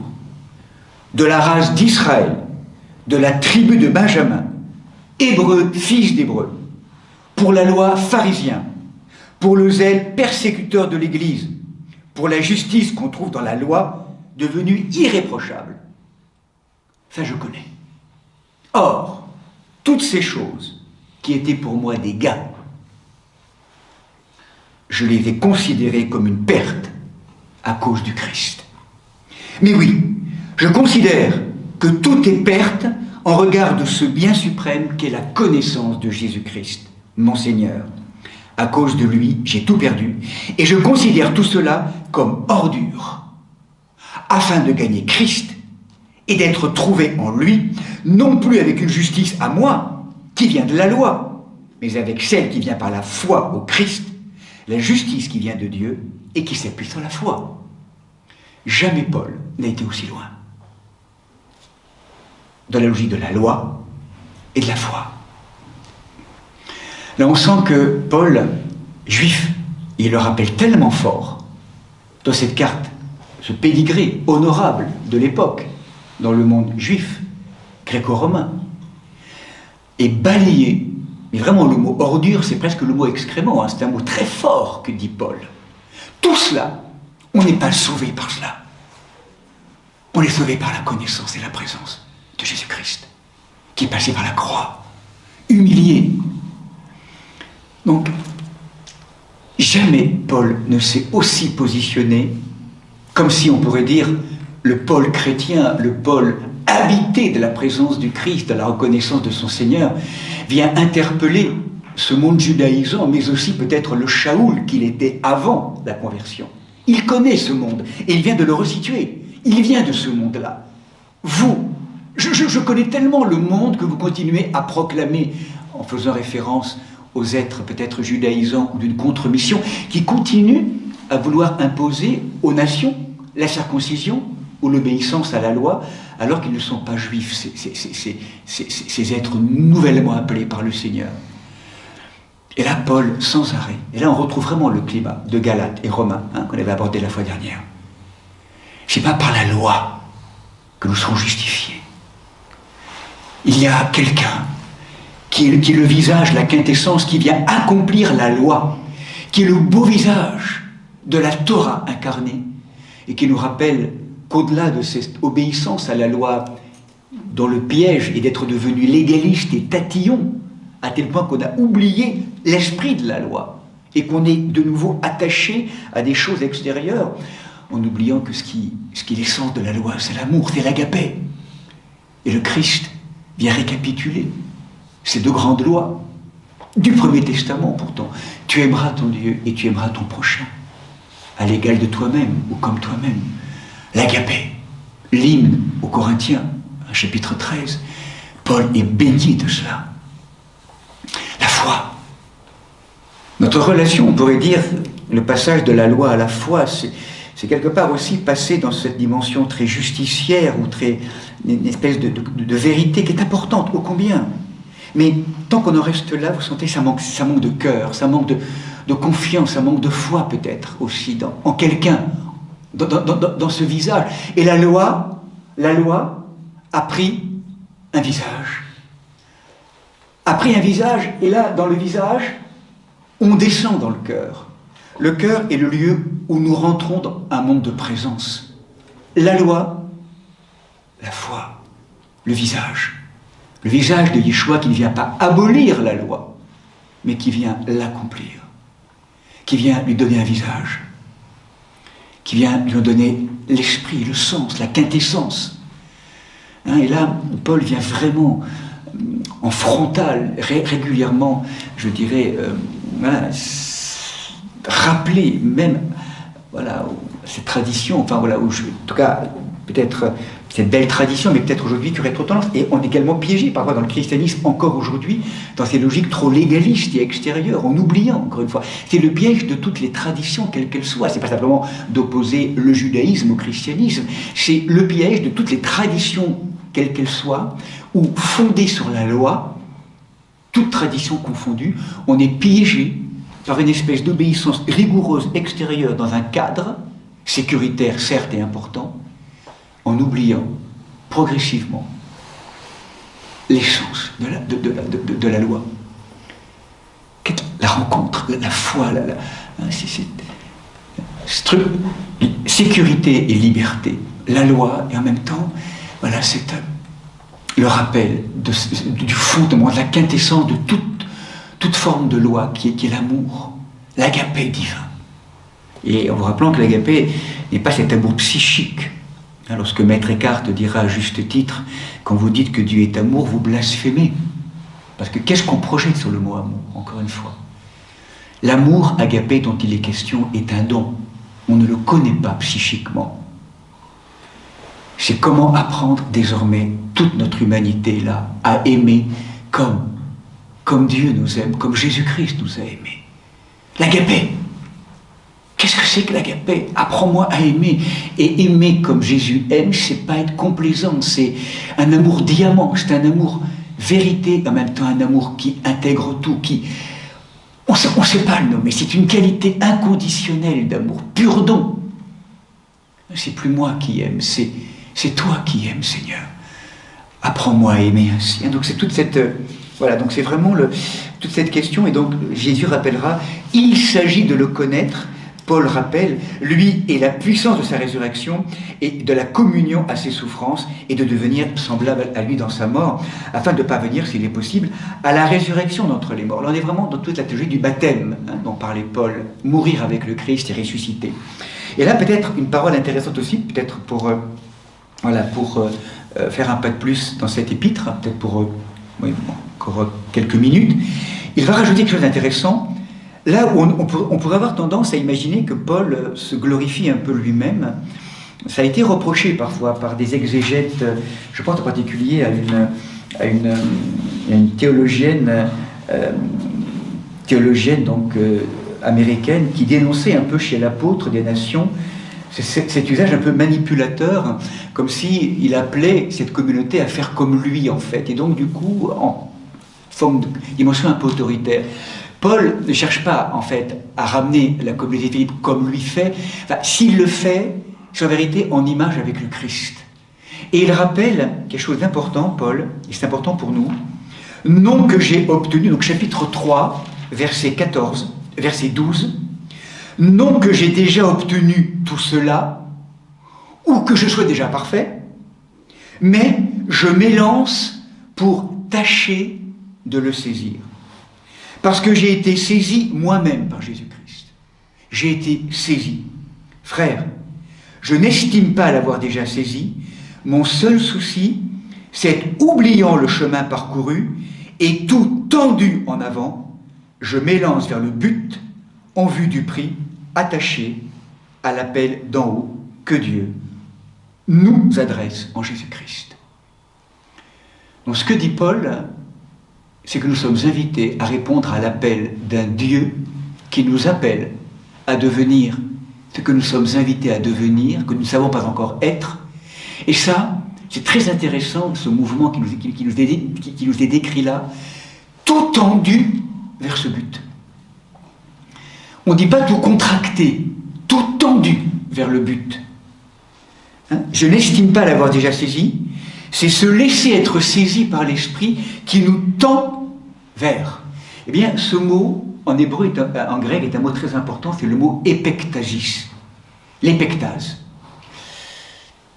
de la race d'Israël, de la tribu de Benjamin, hébreu, fils d'hébreu, pour la loi pharisien, pour le zèle persécuteur de l'Église, pour la justice qu'on trouve dans la loi, devenue irréprochable. Ça, je connais. Or, toutes ces choses qui étaient pour moi des gains, je les ai considérés comme une perte à cause du Christ. Mais oui, je considère que tout est perte en regard de ce bien suprême qu'est la connaissance de Jésus-Christ, mon Seigneur. À cause de lui, j'ai tout perdu, et je considère tout cela comme ordure, afin de gagner Christ et d'être trouvé en lui, non plus avec une justice à moi, qui vient de la loi, mais avec celle qui vient par la foi au Christ, la justice qui vient de Dieu et qui s'appuie sur la foi. Jamais Paul n'a été aussi loin dans la logique de la loi et de la foi. Là, on sent que Paul, juif, il le rappelle tellement fort dans cette carte, ce pédigré honorable de l'époque, dans le monde juif, gréco-romain, est balayé. Mais vraiment, le mot ordure, c'est presque le mot excrément, hein, c'est un mot très fort que dit Paul. Tout cela, on n'est pas sauvé par cela. On est sauvé par la connaissance et la présence de Jésus-Christ, qui est passé par la croix, humilié. Donc, jamais Paul ne s'est aussi positionné, comme si on pourrait dire le Paul chrétien, le Paul habité de la présence du Christ, de la reconnaissance de son Seigneur, vient interpeller ce monde judaïsant, mais aussi peut-être le Shaoul qu'il était avant la conversion. Il connaît ce monde et il vient de le resituer. Il vient de ce monde-là. Vous, je connais tellement le monde que vous continuez à proclamer en faisant référence aux êtres peut-être judaïsants ou d'une contre-mission qui continuent à vouloir imposer aux nations la circoncision ou l'obéissance à la loi alors qu'ils ne sont pas juifs, ces êtres nouvellement appelés par le Seigneur. Et là, Paul, sans arrêt, et là on retrouve vraiment le climat de Galates et Romains qu'on avait abordé la fois dernière. C'est pas par la loi que nous serons justifiés. Il y a quelqu'un qui est le visage, la quintessence, qui vient accomplir la loi, qui est le beau visage de la Torah incarnée, et qui nous rappelle qu'au-delà de cette obéissance à la loi, dont le piège est d'être devenu légaliste et tatillon, à tel point qu'on a oublié l'esprit de la loi, et qu'on est de nouveau attaché à des choses extérieures, en oubliant que ce qui est l'essence de la loi, c'est l'amour, c'est l'agapé. Et le Christ vient récapituler ces deux grandes lois du Premier Testament pourtant. Tu aimeras ton Dieu et tu aimeras ton prochain, à l'égal de toi-même ou comme toi-même. L'agapé, l'hymne aux Corinthiens, chapitre 13. Paul est béni de cela. La foi. Notre relation, on pourrait dire, le passage de la loi à la foi, c'est quelque part aussi passer dans cette dimension très justicière ou très une espèce de vérité qui est importante, ô combien. Mais tant qu'on en reste là, vous sentez, ça manque de cœur, ça manque de confiance, ça manque de foi peut-être aussi en quelqu'un, dans ce visage. Et la loi a pris un visage. A pris un visage, et là, dans le visage, on descend dans le cœur. Le cœur est le lieu où nous rentrons dans un monde de présence. La loi, la foi, le visage. Le visage de Yeshua qui ne vient pas abolir la loi, mais qui vient l'accomplir, qui vient lui donner un visage, qui vient lui donner l'esprit, le sens, la quintessence. Et là, Paul vient vraiment en frontal, régulièrement, je dirais, rappeler même cette tradition, en tout cas, peut-être cette belle tradition, mais peut-être aujourd'hui qui aurait trop tendance, et on est également piégé parfois dans le christianisme, encore aujourd'hui, dans ces logiques trop légalistes et extérieures, en oubliant, encore une fois. C'est le piège de toutes les traditions, quelles qu'elles soient. C'est pas simplement d'opposer le judaïsme au christianisme, c'est le piège de toutes les traditions, quelles qu'elles soient, où, fondées sur la loi, toute tradition confondue, on est piégé par une espèce d'obéissance rigoureuse extérieure dans un cadre, sécuritaire certes et important, en oubliant progressivement l'essence de la loi. La rencontre, la foi, sécurité et liberté. La loi, et en même temps, c'est le rappel du fondement, de la quintessence de toute forme de loi qui est l'amour. l'agapé divin. Et en vous rappelant que l'agapé n'est pas cet amour psychique. Lorsque Maître Eckhart dira à juste titre, quand vous dites que Dieu est amour, vous blasphémez. Parce que qu'est-ce qu'on projette sur le mot amour, encore une fois? L'amour agapé dont il est question est un don. On ne le connaît pas psychiquement. C'est comment apprendre désormais toute notre humanité là à aimer comme Dieu nous aime, comme Jésus-Christ nous a aimés. L'agapé. Qu'est-ce que c'est que l'agapé? Apprends-moi à aimer. Et aimer comme Jésus aime, c'est pas être complaisant, c'est un amour diamant, c'est un amour vérité, en même temps un amour qui intègre tout, qui... On ne sait pas le nommer, c'est une qualité inconditionnelle d'amour, pur don. C'est plus moi qui aime, c'est toi qui aimes, Seigneur. Apprends-moi à aimer ainsi. Donc c'est toute cette... voilà, donc c'est vraiment toute cette question, et donc Jésus rappellera, il s'agit de le connaître. Paul rappelle, lui est la puissance de sa résurrection et de la communion à ses souffrances et de devenir semblable à lui dans sa mort, afin de parvenir, s'il est possible, à la résurrection d'entre les morts. Là, on est vraiment dans toute la théologie du baptême, dont parlait Paul, mourir avec le Christ et ressusciter. Et là, peut-être une parole intéressante aussi, peut-être pour faire un pas de plus dans cet épître, peut-être pour encore quelques minutes. Il va rajouter quelque chose d'intéressant. Là où on pourrait avoir tendance à imaginer que Paul se glorifie un peu lui-même, ça a été reproché parfois par des exégètes, je pense en particulier à une théologienne donc, américaine qui dénonçait un peu chez l'apôtre des nations cet usage un peu manipulateur, comme s'il appelait cette communauté à faire comme lui en fait, et donc du coup en forme de dimension un peu autoritaire. Paul ne cherche pas, en fait, à ramener la communauté de Philippe comme lui fait. Enfin, s'il le fait, c'est en vérité en image avec le Christ. Et il rappelle quelque chose d'important, Paul, et c'est important pour nous. Non que j'ai obtenu, donc chapitre 3, verset 14, verset 12, non que j'ai déjà obtenu tout cela, ou que je sois déjà parfait, mais je m'élance pour tâcher de le saisir. Parce que j'ai été saisi moi-même par Jésus-Christ. J'ai été saisi. Frère, je n'estime pas l'avoir déjà saisi. Mon seul souci, c'est oubliant le chemin parcouru et tout tendu en avant, je m'élance vers le but en vue du prix attaché à l'appel d'en haut que Dieu nous adresse en Jésus-Christ. Donc ce que dit Paul, c'est que nous sommes invités à répondre à l'appel d'un Dieu qui nous appelle à devenir ce que nous sommes invités à devenir, que nous ne savons pas encore être. Et ça, c'est très intéressant, ce mouvement qui nous est décrit là, tout tendu vers ce but. On ne dit pas tout contracté, tout tendu vers le but. Je n'estime pas l'avoir déjà saisi. C'est se laisser être saisi par l'Esprit qui nous tend vers. Eh bien, ce mot, en hébreu, en grec, est un mot très important, c'est le mot épektasis. L'épectase.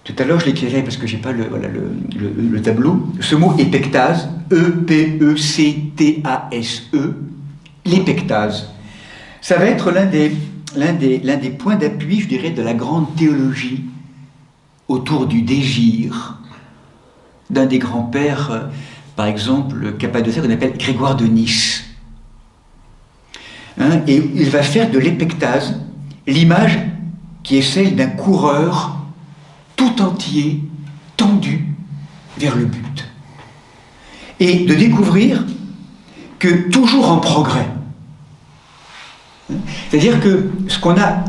Tout à l'heure, je l'écrirai parce que je n'ai pas le tableau. Ce mot épectase, E-P-E-C-T-A-S-E, l'épectase, ça va être l'un des points d'appui, je dirais, de la grande théologie autour du désir d'un des grands-pères, par exemple, cappadocien qu'on appelle Grégoire de Nice. Et il va faire de l'épectase l'image qui est celle d'un coureur tout entier, tendu vers le but. Et de découvrir que toujours en progrès. C'est-à-dire que ce qu'on a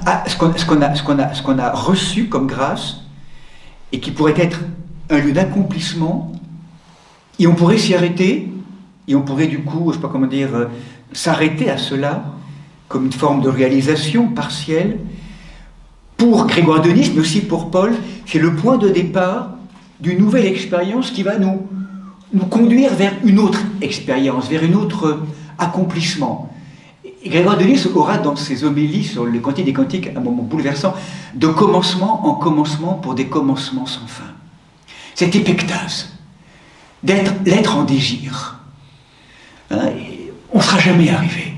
reçu comme grâce, et qui pourrait être un lieu d'accomplissement, et on pourrait s'y arrêter, et on pourrait du coup, je ne sais pas comment dire, s'arrêter à cela, comme une forme de réalisation partielle. Pour Grégoire de Nice, mais aussi pour Paul, c'est le point de départ d'une nouvelle expérience qui va nous conduire vers une autre expérience, vers un autre accomplissement. Et Grégoire de Nice aura dans ses homélies sur le Cantique des Cantiques un moment bouleversant, de commencement en commencement pour des commencements sans fin. Cette épectase, l'être en désir. On ne sera jamais arrivé.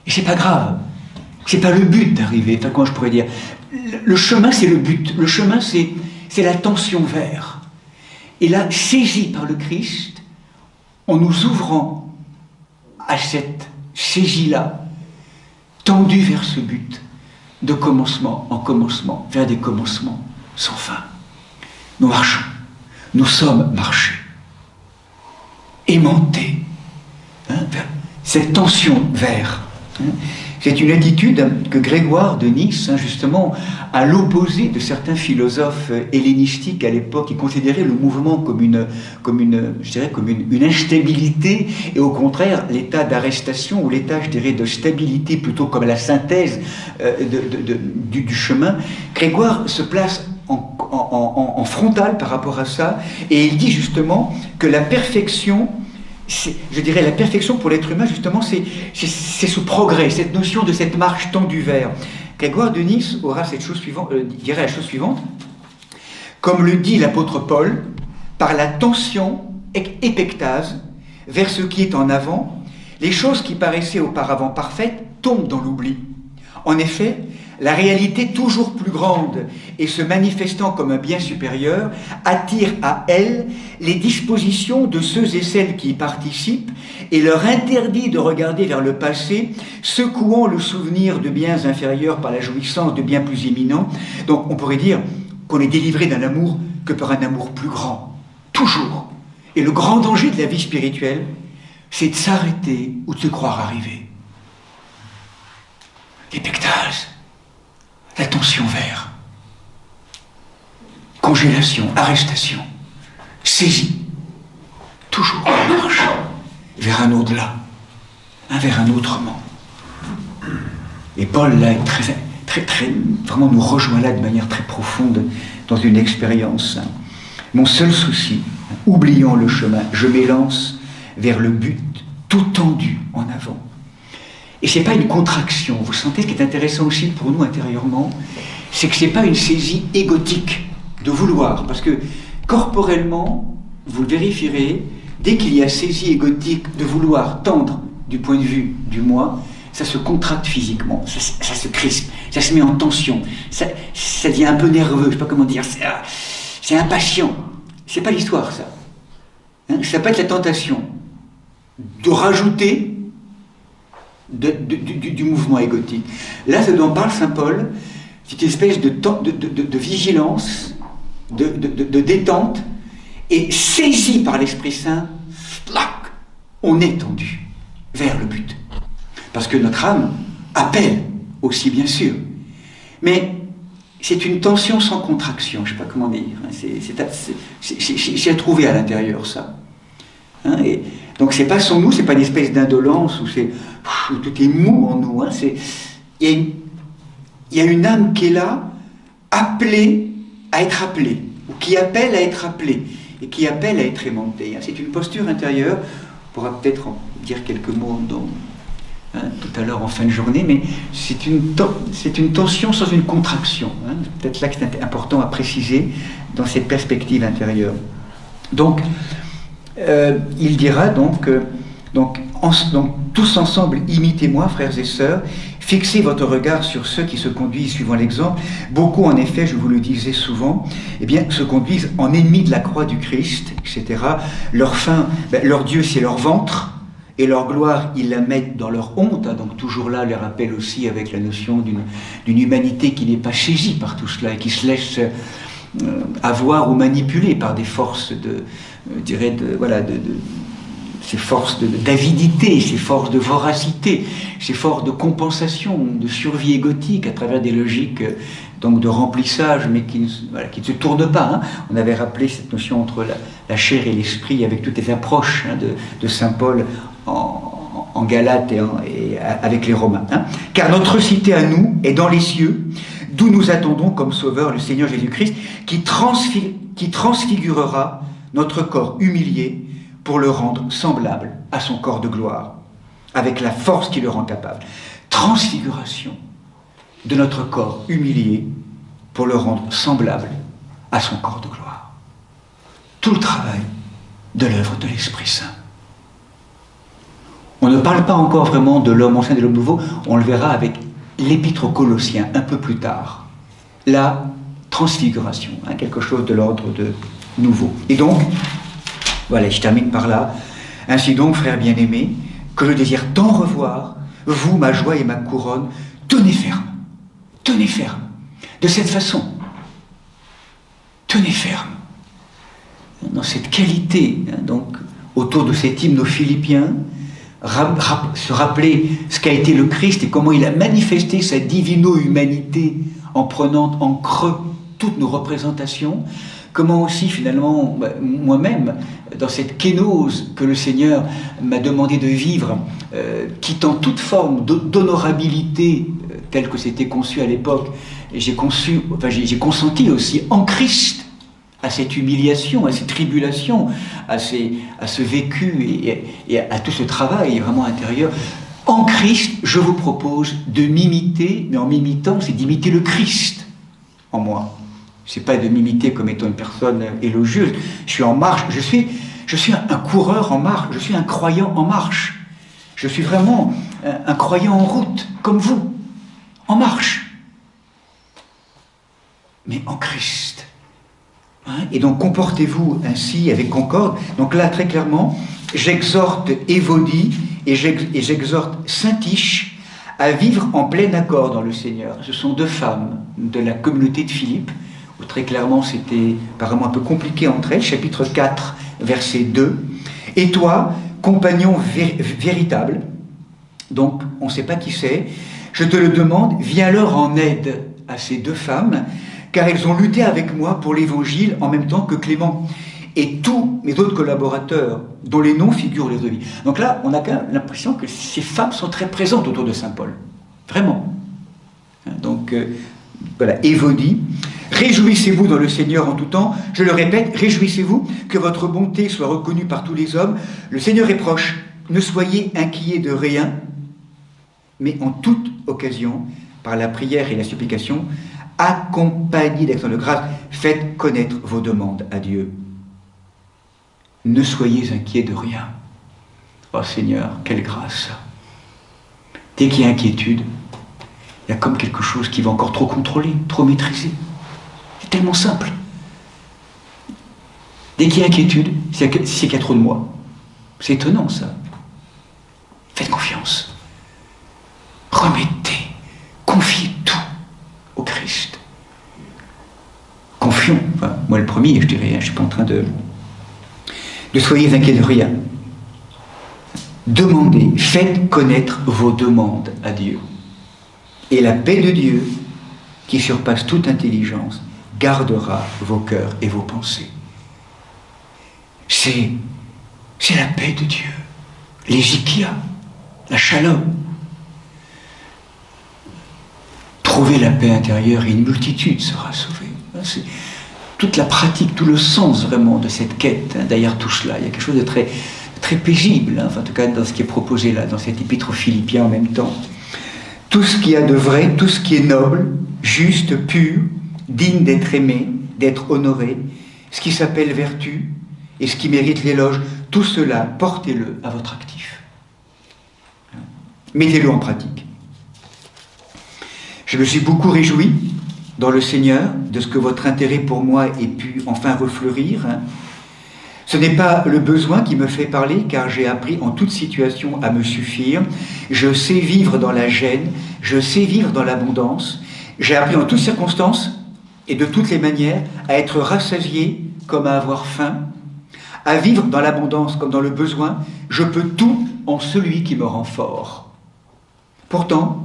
Et c'est pas grave. C'est pas le but d'arriver. Enfin, comment je pourrais dire? Le chemin, c'est le but. Le chemin, c'est la tension vers. Et là, saisi par le Christ, en nous ouvrant à cette saisie-là, tendu vers ce but, de commencement en commencement, vers des commencements sans fin. Nous marchons. Nous sommes marchés. Aimantés. Vers cette tension vers. C'est une attitude que Grégoire de Nice, justement, à l'opposé de certains philosophes hellénistiques à l'époque, qui considéraient le mouvement comme une instabilité, et au contraire l'état d'arrestation, ou l'état, je dirais, de stabilité, plutôt comme la synthèse du chemin. Grégoire se place en frontal par rapport à ça, et il dit justement que la perfection, je dirais, la perfection pour l'être humain, justement, c'est ce progrès, cette notion de cette marche tendue vers. Grégoire de Nice aura cette chose suivante, dirait la chose suivante: comme le dit l'apôtre Paul, par la tension épectase vers ce qui est en avant, les choses qui paraissaient auparavant parfaites tombent dans l'oubli. En effet, la réalité toujours plus grande et se manifestant comme un bien supérieur attire à elle les dispositions de ceux et celles qui y participent et leur interdit de regarder vers le passé, secouant le souvenir de biens inférieurs par la jouissance de biens plus éminents. Donc on pourrait dire qu'on est délivré d'un amour que par un amour plus grand, toujours. Et le grand danger de la vie spirituelle, c'est de s'arrêter ou de se croire arrivé. L'épectase, la tension vers, congélation, arrestation, saisie, toujours en marche vers un au-delà, vers un autrement. Et Paul, là, vraiment nous rejoint là de manière très profonde dans une expérience. Mon seul souci, oubliant le chemin, je m'élance vers le but, tout tendu en avant. Et ce n'est pas une contraction. Vous sentez, ce qui est intéressant aussi pour nous intérieurement, c'est que ce n'est pas une saisie égotique de vouloir. Parce que corporellement, vous le vérifierez, dès qu'il y a saisie égotique de vouloir tendre du point de vue du moi, ça se contracte physiquement, ça se crispe, ça se met en tension, ça devient un peu nerveux, je ne sais pas comment dire, c'est impatient. C'est pas l'histoire, ça. Ça peut être la tentation de rajouter du mouvement égotique. Là, ce dont parle saint Paul, c'est une espèce de vigilance, de détente, et saisi par l'Esprit Saint, on est tendu vers le but. Parce que notre âme appelle aussi, bien sûr. Mais c'est une tension sans contraction, je ne sais pas comment dire. C'est à trouver à l'intérieur, ça. Et donc c'est pas sans nous, c'est pas une espèce d'indolence où tout est mou en nous. Il y a une âme qui est là, appelée à être appelée, ou qui appelle à être appelée, et qui appelle à être aimantée. C'est une posture intérieure. On pourra peut-être en dire quelques mots tout à l'heure en fin de journée, mais c'est une tension sans une contraction. Peut-être là que c'est important à préciser dans cette perspective intérieure. Donc, il dira donc, tous ensemble, imitez-moi, frères et sœurs, fixez votre regard sur ceux qui se conduisent suivant l'exemple. Beaucoup, en effet, je vous le disais souvent, se conduisent en ennemis de la croix du Christ, etc. Leur fin, leur Dieu, c'est leur ventre, et leur gloire, ils la mettent dans leur honte. Donc toujours là, les rappel aussi avec la notion d'une humanité qui n'est pas saisie par tout cela et qui se laisse avoir ou manipuler par des forces ces forces d'avidité, ces forces de voracité, ces forces de compensation, de survie égotique à travers des logiques donc de remplissage, mais qui ne se tournent pas. On avait rappelé cette notion entre la chair et l'esprit avec toutes les approches de saint Paul en Galates et avec les Romains. Car notre cité à nous est dans les cieux, d'où nous attendons comme sauveur le Seigneur Jésus-Christ, qui transfigurera notre corps humilié pour le rendre semblable à son corps de gloire, avec la force qui le rend capable. Transfiguration de notre corps humilié pour le rendre semblable à son corps de gloire. Tout le travail de l'œuvre de l'Esprit Saint. On ne parle pas encore vraiment de l'homme ancien et de l'homme nouveau, on le verra avec l'épître aux Colossiens, un peu plus tard, la transfiguration, quelque chose de l'ordre de nouveau. Et donc, voilà, je termine par là. Ainsi donc, frères bien-aimés, que je désire tant revoir, vous, ma joie et ma couronne, tenez ferme, de cette façon, tenez ferme, dans cette qualité, donc, autour de cet hymne aux Philippiens, se rappeler ce qu'a été le Christ et comment il a manifesté sa divino-humanité en prenant en creux toutes nos représentations, comment aussi finalement moi-même, dans cette kénose que le Seigneur m'a demandé de vivre, quittant toute forme d'honorabilité telle que c'était conçu à l'époque, j'ai consenti aussi en Christ à cette humiliation, à cette tribulation, à ce vécu et à tout ce travail vraiment intérieur. En Christ, je vous propose de m'imiter, mais en m'imitant, c'est d'imiter le Christ en moi. C'est pas de m'imiter comme étant une personne élogieuse. Je suis en marche, je suis un coureur en marche, je suis un croyant en marche. Je suis vraiment un croyant en route, comme vous, en marche. Mais en Christ. Et donc comportez-vous ainsi avec concorde. Donc là, très clairement, j'exhorte Évodie et j'exhorte Syntyche à vivre en plein accord dans le Seigneur. Ce sont deux femmes de la communauté de Philippe, où très clairement c'était apparemment un peu compliqué entre elles, chapitre 4, verset 2. Et toi, compagnon véritable, donc on ne sait pas qui c'est, je te le demande, viens leur en aide à ces deux femmes, car elles ont lutté avec moi pour l'Évangile en même temps que Clément et tous mes autres collaborateurs dont les noms figurent les devis. Donc là, on a quand même l'impression que ces femmes sont très présentes autour de saint Paul. Vraiment. Donc, voilà, Évodie. Réjouissez-vous dans le Seigneur en tout temps. Je le répète, réjouissez-vous que votre bonté soit reconnue par tous les hommes. Le Seigneur est proche. Ne soyez inquiets de rien, mais en toute occasion, par la prière et la supplication, accompagnés d'actions de grâce, faites connaître vos demandes à Dieu. Ne soyez inquiets de rien. Oh Seigneur, quelle grâce! Dès qu'il y a inquiétude, il y a comme quelque chose qui va encore trop contrôler, trop maîtriser. C'est tellement simple. Dès qu'il y a inquiétude, c'est qu'il y a trop de moi. C'est étonnant ça. Faites confiance. Remettez, confiez tout au Christ. Confions, enfin, moi le premier, je dirais, je ne suis pas en train de soyez inquiets de rien. Demandez, faites connaître vos demandes à Dieu. Et la paix de Dieu, qui surpasse toute intelligence, gardera vos cœurs et vos pensées. C'est la paix de Dieu, l'égykia, la shalom. Trouver la paix intérieure et une multitude sera sauvée. C'est toute la pratique, tout le sens vraiment de cette quête, derrière tout cela. Il y a quelque chose de très, très paisible, enfin, en tout cas dans ce qui est proposé là, dans cet épître aux Philippiens en même temps. Tout ce qu'il y a de vrai, tout ce qui est noble, juste, pur, digne d'être aimé, d'être honoré, ce qui s'appelle vertu et ce qui mérite l'éloge, tout cela, portez-le à votre actif. Mettez-le en pratique. Je me suis beaucoup réjoui dans le Seigneur de ce que votre intérêt pour moi ait pu enfin refleurir. Ce n'est pas le besoin qui me fait parler, car j'ai appris en toute situation à me suffire. Je sais vivre dans la gêne, je sais vivre dans l'abondance. J'ai appris en toutes circonstances et de toutes les manières à être rassasié comme à avoir faim, à vivre dans l'abondance comme dans le besoin. Je peux tout en celui qui me rend fort. Pourtant,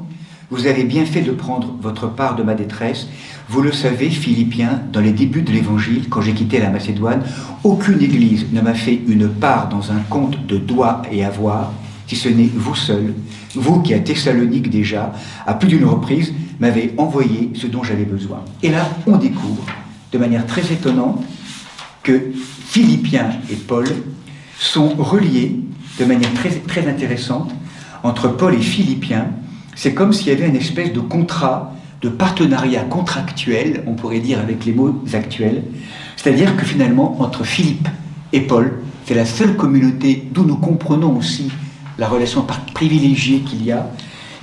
vous avez bien fait de prendre votre part de ma détresse. Vous le savez, Philippiens, dans les débuts de l'Évangile, quand j'ai quitté la Macédoine, aucune église ne m'a fait une part dans un compte de doigts et avoirs, si ce n'est vous seul, vous qui à Thessalonique déjà, à plus d'une reprise, m'avez envoyé ce dont j'avais besoin. Et là, on découvre, de manière très étonnante, que Philippiens et Paul sont reliés de manière très, très intéressante entre Paul et Philippiens. C'est comme s'il y avait une espèce de contrat, de partenariat contractuel, on pourrait dire avec les mots actuels. C'est-à-dire que finalement, entre Philippe et Paul, c'est la seule communauté d'où nous comprenons aussi la relation privilégiée qu'il y a.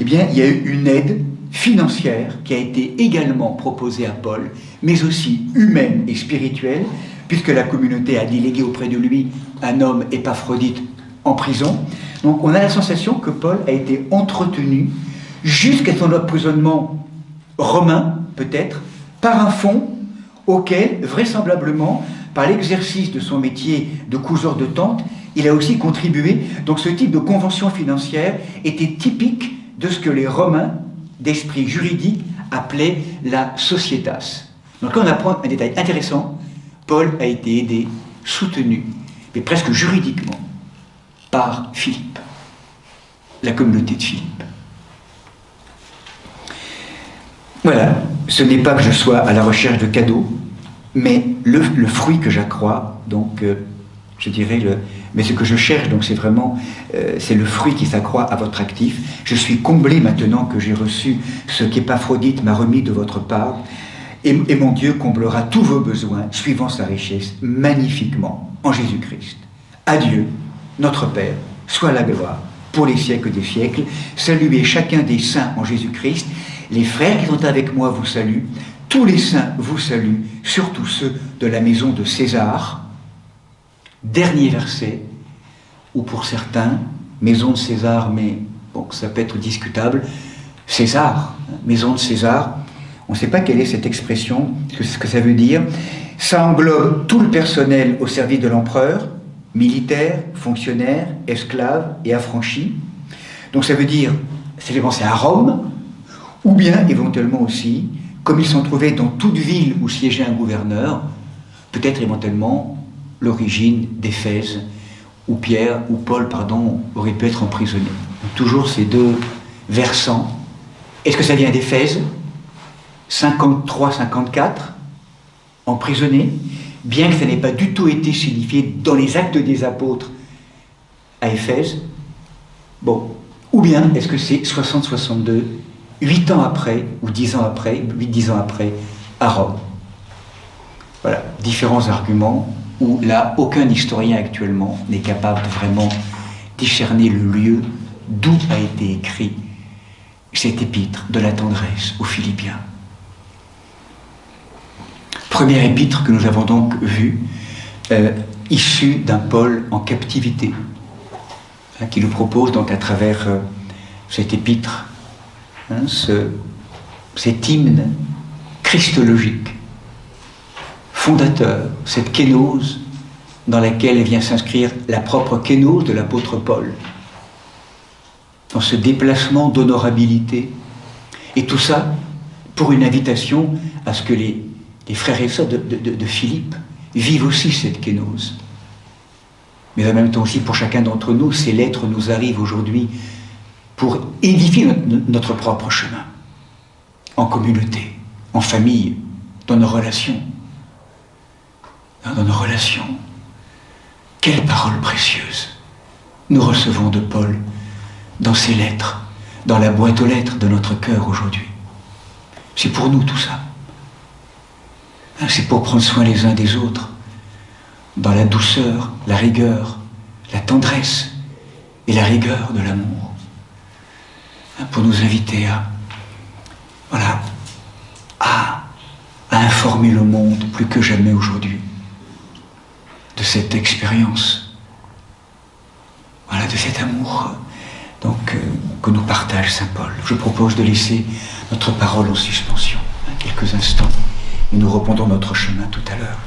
Eh bien, il y a eu une aide financière qui a été également proposée à Paul, mais aussi humaine et spirituelle, puisque la communauté a délégué auprès de lui un homme Épaphrodite en prison. Donc on a la sensation que Paul a été entretenu jusqu'à son emprisonnement romain, peut-être, par un fonds auquel, vraisemblablement, par l'exercice de son métier de couseur de tente, il a aussi contribué. Donc ce type de convention financière était typique de ce que les Romains, d'esprit juridique, appelaient la societas. Donc là on apprend un détail intéressant. Paul a été aidé, soutenu, mais presque juridiquement, par Philippe, la communauté de Philippe. Voilà, ce n'est pas que je sois à la recherche de cadeaux, mais le fruit que j'accrois, donc je dirais, mais ce que je cherche, donc c'est vraiment, c'est le fruit qui s'accroît à votre actif. Je suis comblé maintenant que j'ai reçu ce qu'Épaphrodite m'a remis de votre part, et mon Dieu comblera tous vos besoins, suivant sa richesse, magnifiquement, en Jésus-Christ. Adieu, notre Père, soit la gloire, pour les siècles des siècles. Saluez chacun des saints en Jésus-Christ. Les frères qui sont avec moi vous saluent. Tous les saints vous saluent, surtout ceux de la maison de César. Dernier verset, ou pour certains, maison de César, mais bon, ça peut être discutable. César, maison de César, on ne sait pas quelle est cette expression, ce que ça veut dire. Ça englobe tout le personnel au service de l'empereur, militaires, fonctionnaires, esclaves et affranchis. Donc ça veut dire, ça fait penser à Rome, ou bien éventuellement aussi, comme ils sont trouvés dans toute ville où siégeait un gouverneur, peut-être éventuellement l'origine d'Éphèse, où Pierre, ou Paul, pardon, aurait pu être emprisonné. Donc, toujours ces deux versants. Est-ce que ça vient d'Éphèse 53-54, emprisonné, bien que ça n'ait pas du tout été signifié dans les actes des apôtres à Éphèse. Bon, ou bien est-ce que c'est 60-62, 8 ans après, ou 10 ans après, 8-10 ans après, à Rome. Voilà, différents arguments où là, aucun historien actuellement n'est capable de vraiment discerner le lieu d'où a été écrit cet épître de la tendresse aux Philippiens. Première épître que nous avons donc vue, issue d'un Paul en captivité, qui nous propose donc à travers cet épître, cet hymne christologique, fondateur, cette kénose dans laquelle vient s'inscrire la propre kénose de l'apôtre Paul, dans ce déplacement d'honorabilité, et tout ça pour une invitation à ce que les frères et sœurs de Philippe vivent aussi cette kénose. Mais en même temps aussi pour chacun d'entre nous, ces lettres nous arrivent aujourd'hui pour édifier notre propre chemin, en communauté, en famille, dans nos relations. Dans nos relations. Quelle parole précieuse nous recevons de Paul dans ses lettres, dans la boîte aux lettres de notre cœur aujourd'hui. C'est pour nous tout ça. C'est pour prendre soin les uns des autres, dans la douceur, la rigueur, la tendresse et la rigueur de l'amour. Pour nous inviter à informer le monde plus que jamais aujourd'hui de cette expérience, de cet amour que nous partage Saint Paul. Je propose de laisser notre parole en suspension quelques instants et nous reprendrons notre chemin tout à l'heure.